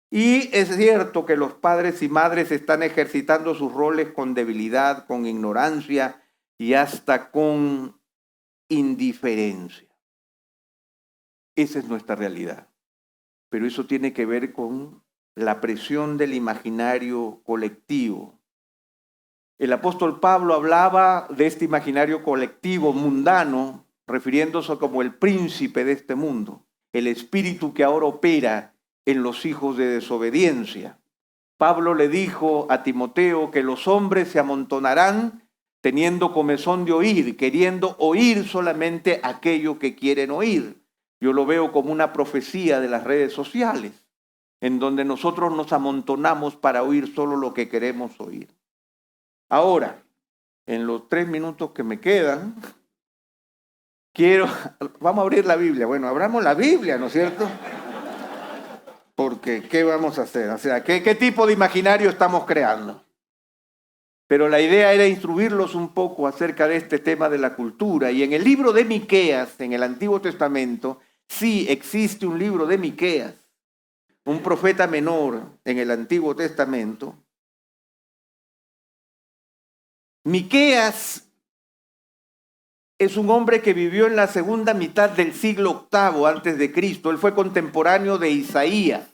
y es cierto que los padres y madres están ejercitando sus roles con debilidad, con ignorancia y hasta con indiferencia. Esa es nuestra realidad. Pero eso tiene que ver con la presión del imaginario colectivo. El apóstol Pablo hablaba de este imaginario colectivo mundano, refiriéndose como el príncipe de este mundo, el espíritu que ahora opera en los hijos de desobediencia. Pablo le dijo a Timoteo que los hombres se amontonarán teniendo comezón de oír, queriendo oír solamente aquello que quieren oír. Yo lo veo como una profecía de las redes sociales, en donde nosotros nos amontonamos para oír solo lo que queremos oír. Ahora, en los 3 minutos que me quedan, vamos a abrir la Biblia. Bueno, abramos la Biblia, ¿no es cierto? Porque, ¿qué vamos a hacer? O sea, ¿qué tipo de imaginario estamos creando? Pero la idea era instruirlos un poco acerca de este tema de la cultura. Y en el libro de Miqueas, en el Antiguo Testamento, sí existe un libro de Miqueas, un profeta menor en el Antiguo Testamento. Miqueas es un hombre que vivió en la segunda mitad del siglo VIII antes de Cristo. Él fue contemporáneo de Isaías.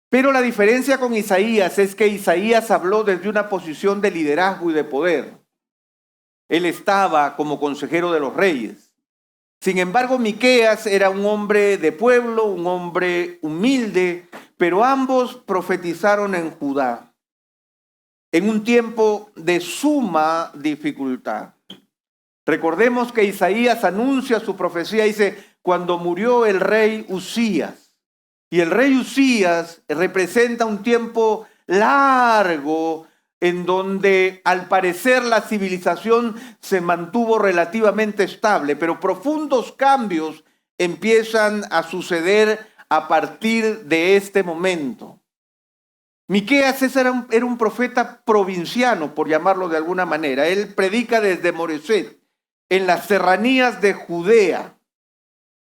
Pero la diferencia con Isaías es que Isaías habló desde una posición de liderazgo y de poder. Él estaba como consejero de los reyes. Sin embargo, Miqueas era un hombre de pueblo, un hombre humilde, pero ambos profetizaron en Judá en un tiempo de suma dificultad. Recordemos que Isaías anuncia su profecía, dice, cuando murió el rey Usías. Y el rey Usías representa un tiempo largo en donde al parecer la civilización se mantuvo relativamente estable, pero profundos cambios empiezan a suceder a partir de este momento. Miqueas era un profeta provinciano, por llamarlo de alguna manera. Él predica desde Moreset, en las serranías de Judea.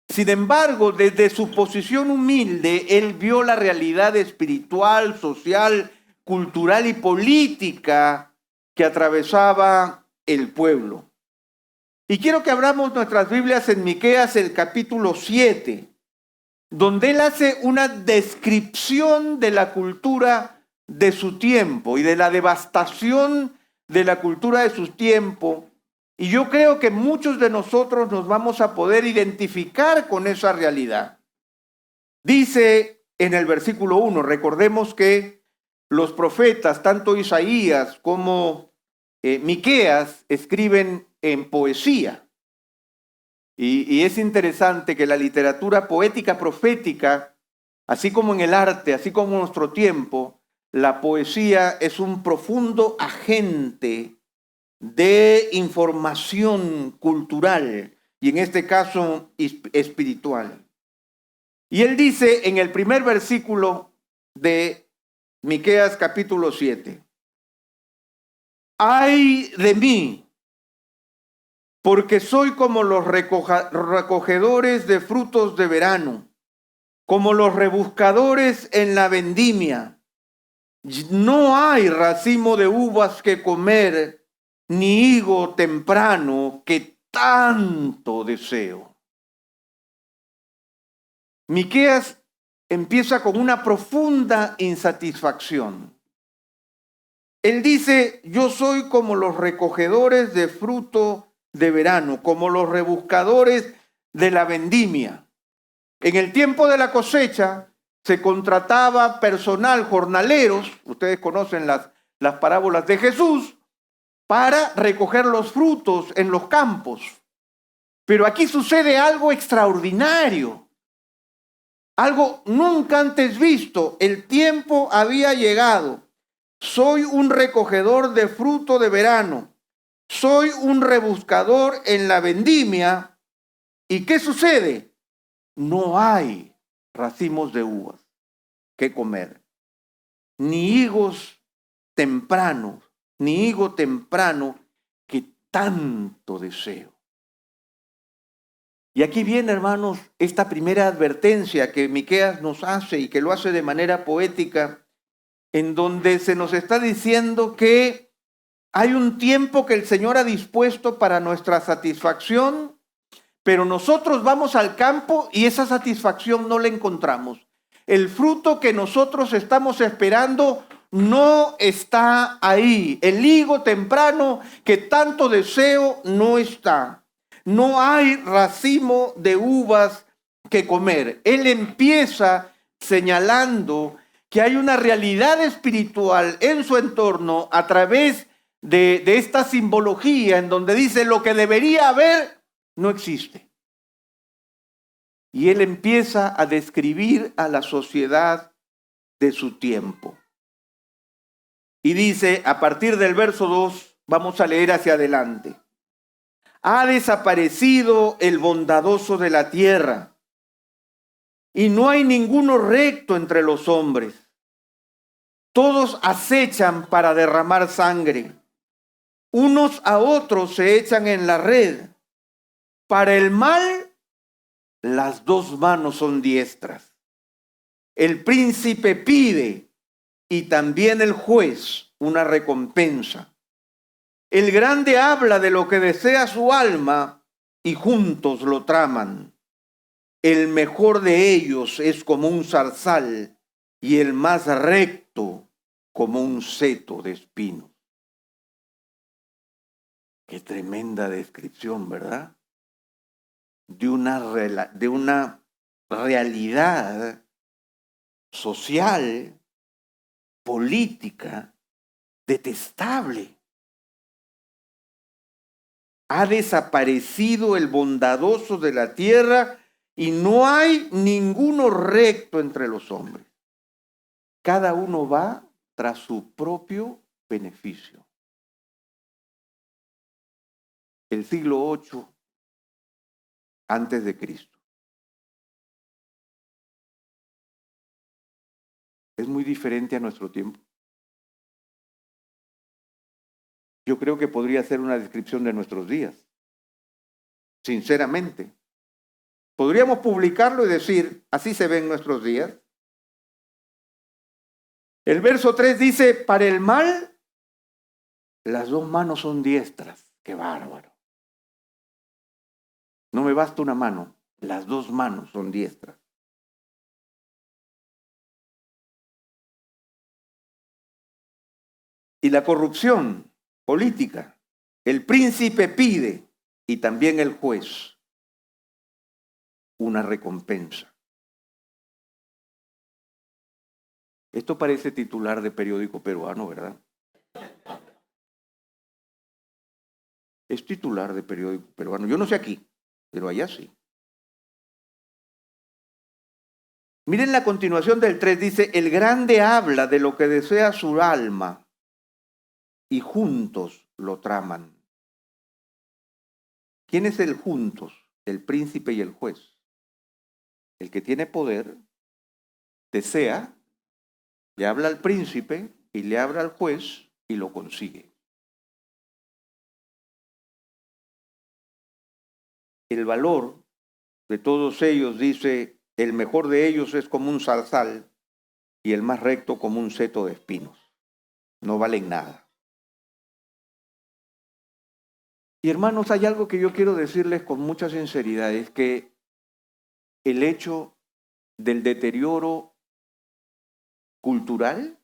Sin embargo, desde su posición humilde, él vio la realidad espiritual, social, cultural y política que atravesaba el pueblo. Y quiero que abramos nuestras Biblias en Miqueas, el capítulo 7, donde él hace una descripción de la cultura de su tiempo y de la devastación de la cultura de su tiempo. Y yo creo que muchos de nosotros nos vamos a poder identificar con esa realidad. Dice en el versículo 1, recordemos que los profetas, tanto Isaías como Miqueas, escriben en poesía. Y es interesante que la literatura poética profética, así como en el arte, así como en nuestro tiempo, la poesía es un profundo agente de información cultural y en este caso espiritual. Y él dice en el primer versículo de Miqueas capítulo 7, ¡ay de mí! Porque soy como los recogedores de frutos de verano, como los rebuscadores en la vendimia. No hay racimo de uvas que comer, ni higo temprano que tanto deseo. Miqueas empieza con una profunda insatisfacción. Él dice, yo soy como los recogedores de fruto de verano, como los rebuscadores de la vendimia. En el tiempo de la cosecha se contrataba personal, jornaleros, ustedes conocen las parábolas de Jesús, para recoger los frutos en los campos. Pero aquí sucede algo extraordinario, algo nunca antes visto. El tiempo había llegado. Soy un recogedor de fruto de verano. Soy un rebuscador en la vendimia. ¿Y qué sucede? No hay racimos de uvas que comer, ni higos tempranos, ni higo temprano que tanto deseo. Y aquí viene, hermanos, esta primera advertencia que Miqueas nos hace y que lo hace de manera poética, en donde se nos está diciendo que hay un tiempo que el Señor ha dispuesto para nuestra satisfacción, pero nosotros vamos al campo y esa satisfacción no la encontramos. El fruto que nosotros estamos esperando no está ahí. El higo temprano que tanto deseo no está. No hay racimo de uvas que comer. Él empieza señalando que hay una realidad espiritual en su entorno a través de esta simbología en donde dice lo que debería haber no existe. Y él empieza a describir a la sociedad de su tiempo. Y dice, a partir del verso 2, vamos a leer hacia adelante. Ha desaparecido el bondadoso de la tierra, y no hay ninguno recto entre los hombres. Todos acechan para derramar sangre. Unos a otros se echan en la red. Para el mal, las dos manos son diestras. El príncipe pide y también el juez una recompensa. El grande habla de lo que desea su alma y juntos lo traman. El mejor de ellos es como un zarzal y el más recto como un seto de espinos. Qué tremenda descripción, ¿verdad? De una realidad social, política, detestable. Ha desaparecido el bondadoso de la tierra y no hay ninguno recto entre los hombres. Cada uno va tras su propio beneficio. El siglo VIII antes de Cristo. Es muy diferente a nuestro tiempo. Yo creo que podría ser una descripción de nuestros días. Sinceramente. Podríamos publicarlo y decir, así se ven nuestros días. El verso 3 dice, para el mal, las dos manos son diestras. ¡Qué bárbaro! No me basta una mano, las dos manos son diestras. Y la corrupción política, el príncipe pide y también el juez una recompensa. Esto parece titular de periódico peruano, ¿verdad? Es titular de periódico peruano. Yo no sé aquí, pero allá sí. Miren la continuación del 3, dice, el grande habla de lo que desea su alma y juntos lo traman. ¿Quién es el juntos? El príncipe y el juez. El que tiene poder desea, le habla al príncipe y le habla al juez y lo consigue. El valor de todos ellos, dice, el mejor de ellos es como un zarzal y el más recto como un seto de espinos. No valen nada. Y hermanos, hay algo que yo quiero decirles con mucha sinceridad, es que el hecho del deterioro cultural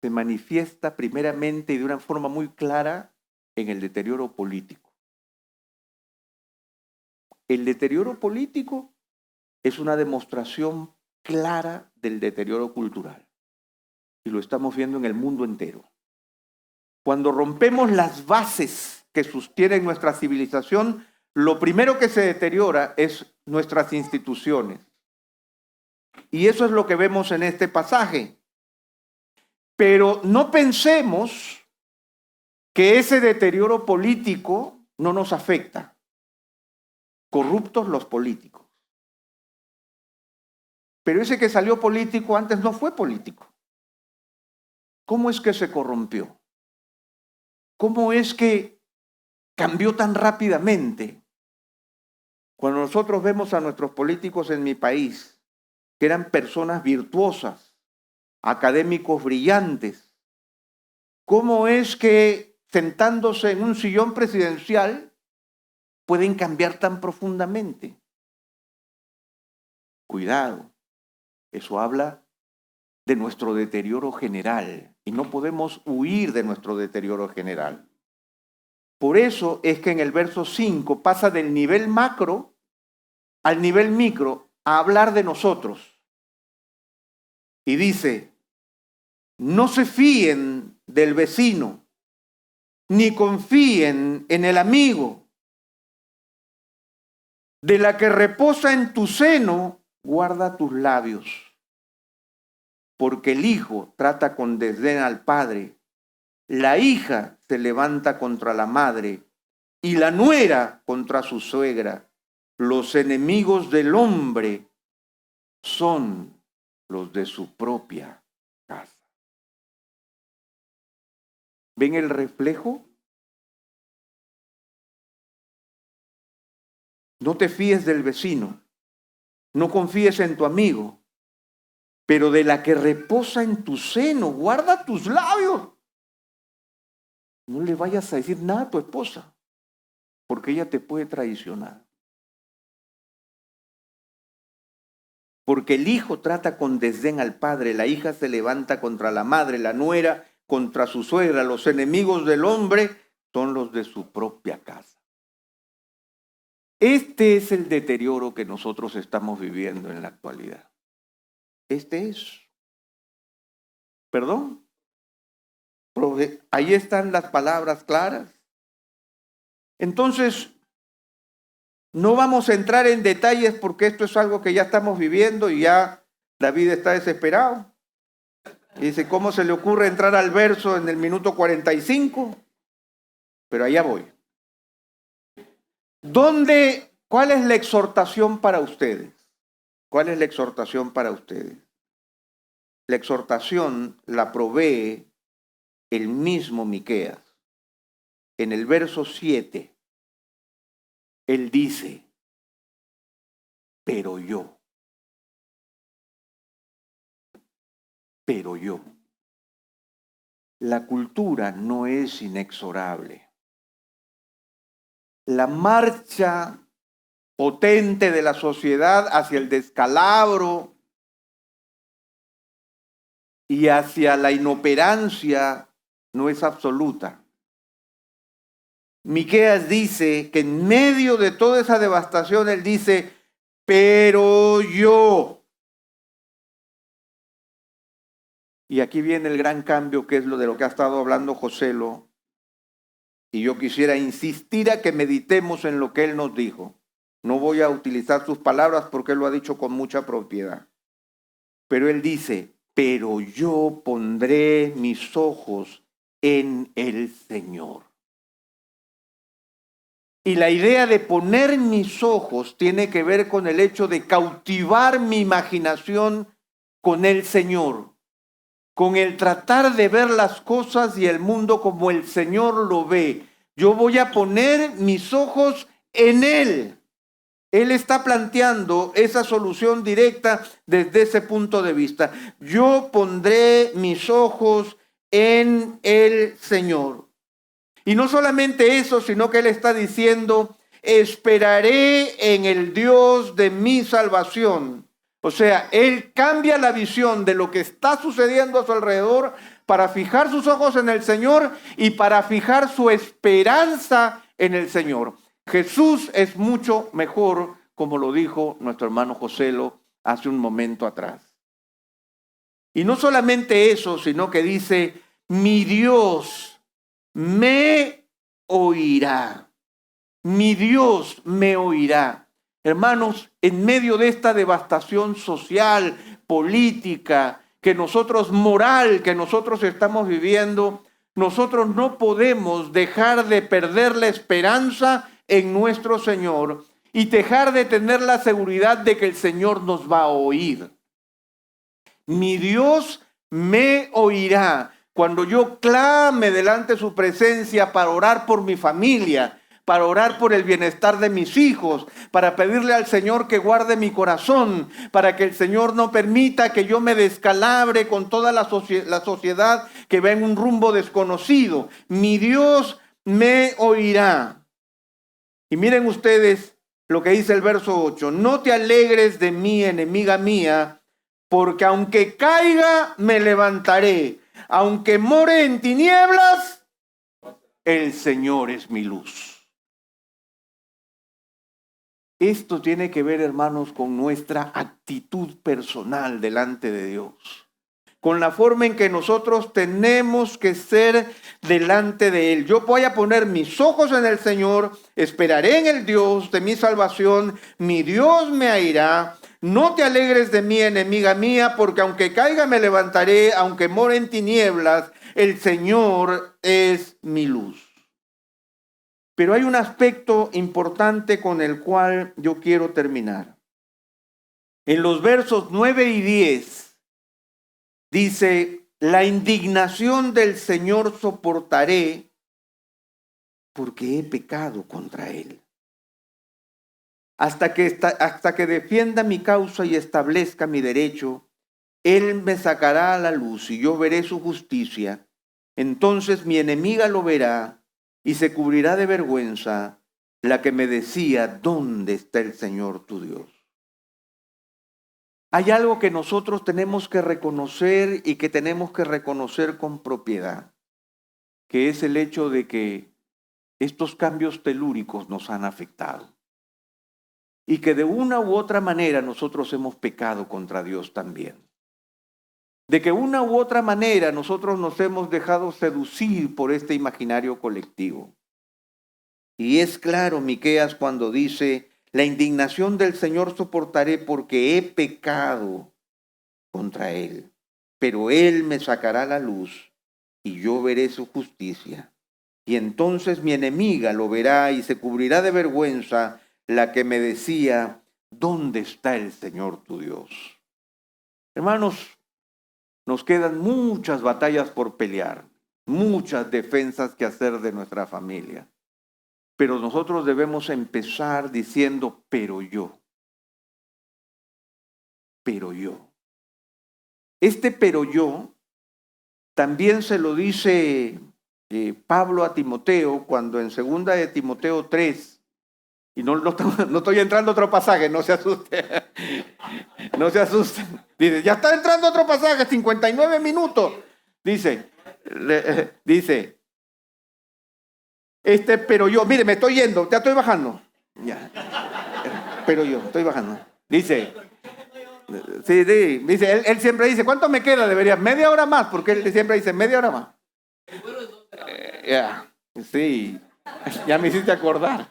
se manifiesta primeramente y de una forma muy clara en el deterioro político. El deterioro político es una demostración clara del deterioro cultural. Y lo estamos viendo en el mundo entero. Cuando rompemos las bases que sostienen nuestra civilización, lo primero que se deteriora es nuestras instituciones. Y eso es lo que vemos en este pasaje. Pero no pensemos que ese deterioro político no nos afecta. Corruptos los políticos. Pero ese que salió político antes no fue político. ¿Cómo es que se corrompió? ¿Cómo es que cambió tan rápidamente? Cuando nosotros vemos a nuestros políticos en mi país, que eran personas virtuosas, académicos brillantes, ¿cómo es que sentándose en un sillón presidencial pueden cambiar tan profundamente? Cuidado, Eso habla de nuestro deterioro general y no podemos huir de nuestro deterioro general. Por eso es que en el verso 5 pasa del nivel macro al nivel micro a hablar de nosotros. Y dice, no se fíen del vecino, ni confíen en el amigo. De la que reposa en tu seno, guarda tus labios. Porque el hijo trata con desdén al padre, la hija se levanta contra la madre y la nuera contra su suegra. Los enemigos del hombre son los de su propia casa. ¿Ven el reflejo? No te fíes del vecino, no confíes en tu amigo, pero de la que reposa en tu seno, guarda tus labios. No le vayas a decir nada a tu esposa, porque ella te puede traicionar. Porque el hijo trata con desdén al padre, la hija se levanta contra la madre, la nuera contra su suegra. Los enemigos del hombre son los de su propia casa. Este es el deterioro que nosotros estamos viviendo en la actualidad. Este es. ¿Perdón? Ahí están las palabras claras. Entonces, no vamos a entrar en detalles porque esto es algo que ya estamos viviendo y ya David está desesperado. Y dice, ¿cómo se le ocurre entrar al verso en el minuto 45? Pero allá voy. ¿Cuál es la exhortación para ustedes? ¿Cuál es la exhortación para ustedes? La exhortación la provee el mismo Miqueas. En el verso 7, él dice, pero yo. La cultura no es inexorable. La marcha potente de la sociedad hacia el descalabro y hacia la inoperancia no es absoluta. Miqueas dice que en medio de toda esa devastación, él dice, pero yo. Y aquí viene el gran cambio, que es lo de lo que ha estado hablando Joselo. Y yo quisiera insistir a que meditemos en lo que él nos dijo. No voy a utilizar sus palabras porque él lo ha dicho con mucha propiedad. Pero él dice, pero yo pondré mis ojos en el Señor. Y la idea de poner mis ojos tiene que ver con el hecho de cautivar mi imaginación con el Señor, con el tratar de ver las cosas y el mundo como el Señor lo ve. Yo voy a poner mis ojos en Él. Él está planteando esa solución directa desde ese punto de vista. Yo pondré mis ojos en el Señor. Y no solamente eso, sino que él está diciendo, esperaré en el Dios de mi salvación. O sea, él cambia la visión de lo que está sucediendo a su alrededor para fijar sus ojos en el Señor y para fijar su esperanza en el Señor. Jesús es mucho mejor, como lo dijo nuestro hermano Joselo hace un momento atrás. Y no solamente eso, sino que dice, mi Dios me oirá. Mi Dios me oirá. Hermanos, en medio de esta devastación social, política, moral que nosotros estamos viviendo, nosotros no podemos dejar de perder la esperanza en nuestro Señor y dejar de tener la seguridad de que el Señor nos va a oír. Mi Dios me oirá. Cuando yo clame delante de su presencia para orar por mi familia, para orar por el bienestar de mis hijos, para pedirle al Señor que guarde mi corazón, para que el Señor no permita que yo me descalabre con toda la sociedad que va en un rumbo desconocido. Mi Dios me oirá. Y miren ustedes lo que dice el verso 8. No te alegres de mí, enemiga mía, porque aunque caiga, me levantaré. Aunque more en tinieblas, el Señor es mi luz. Esto tiene que ver, hermanos, con nuestra actitud personal delante de Dios, con la forma en que nosotros tenemos que ser delante de Él. Yo voy a poner mis ojos en el Señor, esperaré en el Dios de mi salvación, mi Dios me oirá. No te alegres de mí, enemiga mía, porque aunque caiga me levantaré, aunque more en tinieblas, el Señor es mi luz. Pero hay un aspecto importante con el cual yo quiero terminar. En los versos 9 y 10 dice: la indignación del Señor soportaré porque he pecado contra Él. Hasta que defienda mi causa y establezca mi derecho, Él me sacará a la luz y yo veré su justicia. Entonces mi enemiga lo verá y se cubrirá de vergüenza la que me decía: ¿dónde está el Señor tu Dios? Hay algo que nosotros tenemos que reconocer y que tenemos que reconocer con propiedad, que es el hecho de que estos cambios telúricos nos han afectado y que de una u otra manera nosotros hemos pecado contra Dios también. De que una u otra manera nosotros nos hemos dejado seducir por este imaginario colectivo. Y es claro, Miqueas, cuando dice: la indignación del Señor soportaré porque he pecado contra Él, pero Él me sacará a la luz y yo veré su justicia. Y entonces mi enemiga lo verá y se cubrirá de vergüenza la que me decía: ¿dónde está el Señor tu Dios? Hermanos, nos quedan muchas batallas por pelear, muchas defensas que hacer de nuestra familia. Pero nosotros debemos empezar diciendo: pero yo. Este pero yo también se lo dice Pablo a Timoteo cuando en 2 de Timoteo 3, y no estoy entrando a otro pasaje, no se asuste, no se asusten. Dice: ya está entrando otro pasaje, 59 minutos. Dice, pero yo, mire, me estoy yendo, ya estoy bajando. Ya. Pero yo, estoy bajando. Dice, dice, él siempre dice: ¿cuánto me queda? Debería, media hora más, porque él siempre dice media hora más. Sí, ya me hiciste acordar.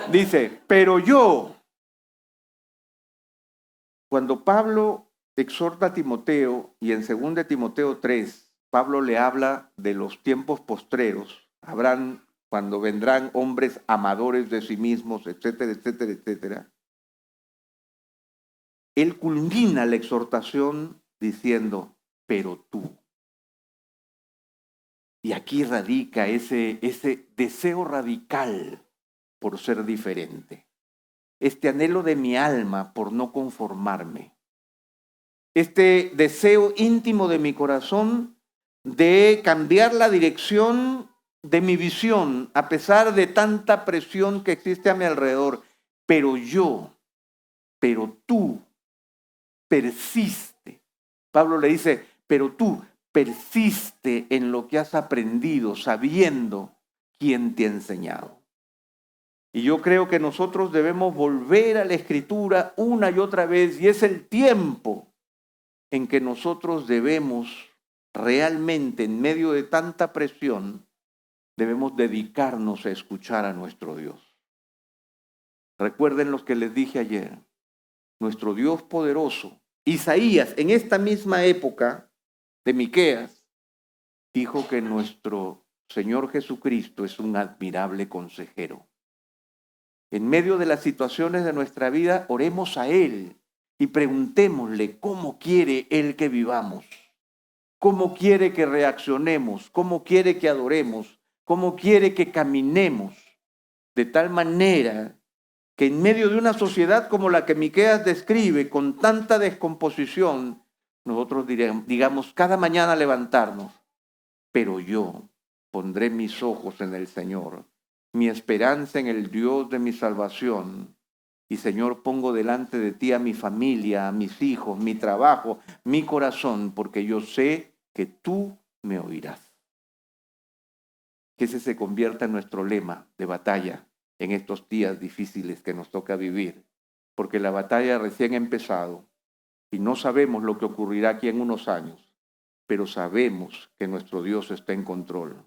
Dice, pero yo, cuando Pablo exhorta a Timoteo, y en 2 de Timoteo 3, Pablo le habla de los tiempos postreros, cuando vendrán hombres amadores de sí mismos, etcétera, etcétera, etcétera. Él culmina la exhortación diciendo: pero tú. Y aquí radica ese deseo radical por ser diferente. Este anhelo de mi alma por no conformarme. Este deseo íntimo de mi corazón de cambiar la dirección de mi visión a pesar de tanta presión que existe a mi alrededor. Pero tú persiste. Pablo le dice: pero tú persiste en lo que has aprendido, sabiendo quién te ha enseñado. Y yo creo que nosotros debemos volver a la Escritura una y otra vez, y es el tiempo en que nosotros debemos realmente, en medio de tanta presión, debemos dedicarnos a escuchar a nuestro Dios. Recuerden lo que les dije ayer. Nuestro Dios poderoso, Isaías, en esta misma época de Miqueas, dijo que nuestro Señor Jesucristo es un admirable consejero. En medio de las situaciones de nuestra vida, oremos a Él y preguntémosle cómo quiere Él que vivamos, cómo quiere que reaccionemos, cómo quiere que adoremos, cómo quiere que caminemos, de tal manera que en medio de una sociedad como la que Miqueas describe, con tanta descomposición, nosotros digamos cada mañana levantarnos: pero yo pondré mis ojos en el Señor, mi esperanza en el Dios de mi salvación, Y Señor, pongo delante de ti a mi familia, a mis hijos, mi trabajo, mi corazón, porque yo sé que tú me oirás. Que ese se convierta en nuestro lema de batalla en estos días difíciles que nos toca vivir, porque la batalla recién ha empezado y no sabemos lo que ocurrirá aquí en unos años, pero sabemos que nuestro Dios está en control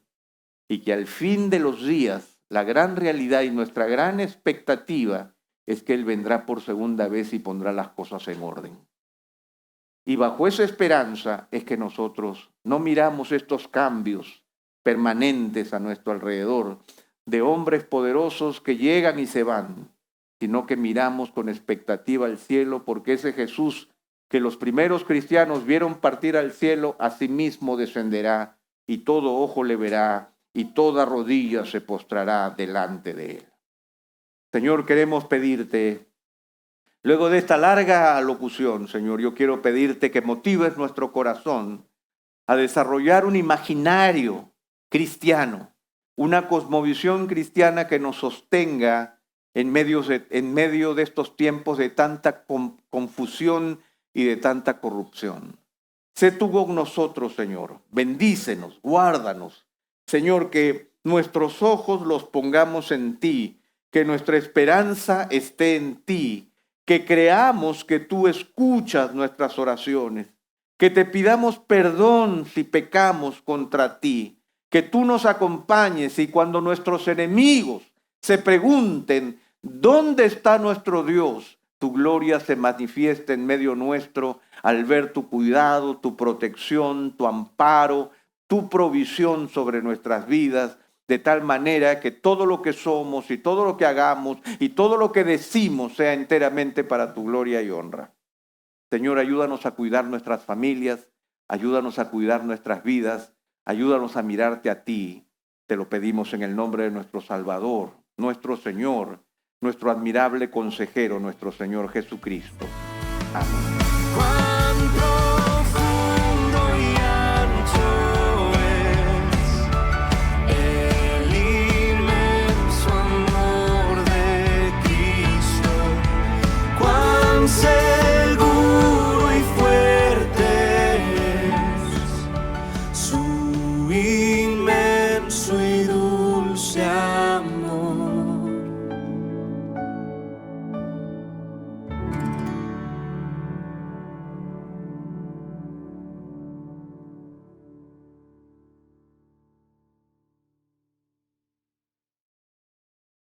y que al fin de los días la gran realidad y nuestra gran expectativa es que Él vendrá por segunda vez y pondrá las cosas en orden. Y bajo esa esperanza es que nosotros no miramos estos cambios permanentes a nuestro alrededor, de hombres poderosos que llegan y se van, sino que miramos con expectativa al cielo, porque ese Jesús que los primeros cristianos vieron partir al cielo, asimismo descenderá, y todo ojo le verá, y toda rodilla se postrará delante de Él. Señor, queremos pedirte, luego de esta larga alocución, Señor, yo quiero pedirte que motives nuestro corazón a desarrollar un imaginario cristiano, una cosmovisión cristiana que nos sostenga en medio de estos tiempos de tanta confusión y de tanta corrupción. Sé tú con nosotros, Señor. Bendícenos, guárdanos. Señor, que nuestros ojos los pongamos en ti, que nuestra esperanza esté en ti, que creamos que tú escuchas nuestras oraciones, que te pidamos perdón si pecamos contra ti, que tú nos acompañes y cuando nuestros enemigos se pregunten, ¿dónde está nuestro Dios? Tu gloria se manifiesta en medio nuestro al ver tu cuidado, tu protección, tu amparo, tu provisión sobre nuestras vidas, de tal manera que todo lo que somos y todo lo que hagamos y todo lo que decimos sea enteramente para tu gloria y honra. Señor, ayúdanos a cuidar nuestras familias, ayúdanos a cuidar nuestras vidas, ayúdanos a mirarte a ti. Te lo pedimos en el nombre de nuestro Salvador, nuestro Señor, nuestro admirable consejero, nuestro Señor Jesucristo. Amén. Cuán profundo y ancho es el inmenso amor de Cristo. Cuán